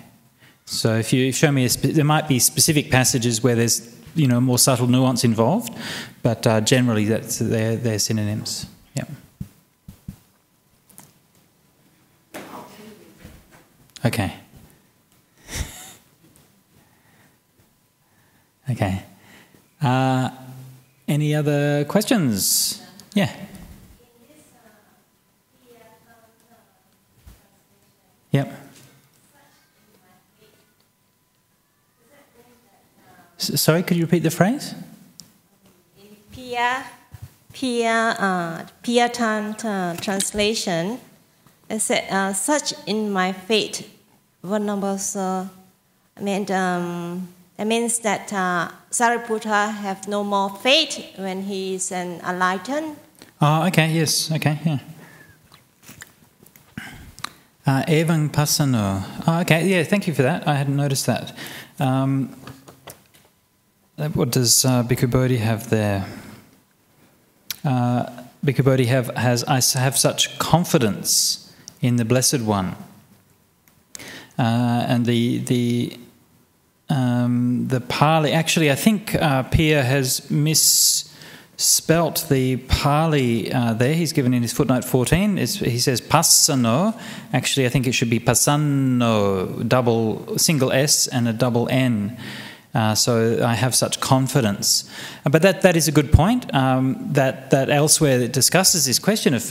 so if you show me, there might be specific passages where there's more subtle nuance involved, but generally they're synonyms. Yeah. Okay. Okay. Any other questions? Yeah. Yep. Sorry, could you repeat the phrase? Piyatan translation, it said, such in my fate. One number, it means that Sariputta have no more fate when he is an enlightened. Oh, okay, yes, okay, yeah. Evang Passano. Oh, okay, yeah, thank you for that. I hadn't noticed that. What does Bhikkhu Bodhi have there? Bhikkhu Bodhi I have such confidence in the Blessed One. And the Pali, actually, I think Pia has misspelt the Pali there. He's given in his footnote 14. He says passano. Actually, I think it should be passanno, single S and a double N. So I have such confidence. But that is a good point. That elsewhere it discusses this question of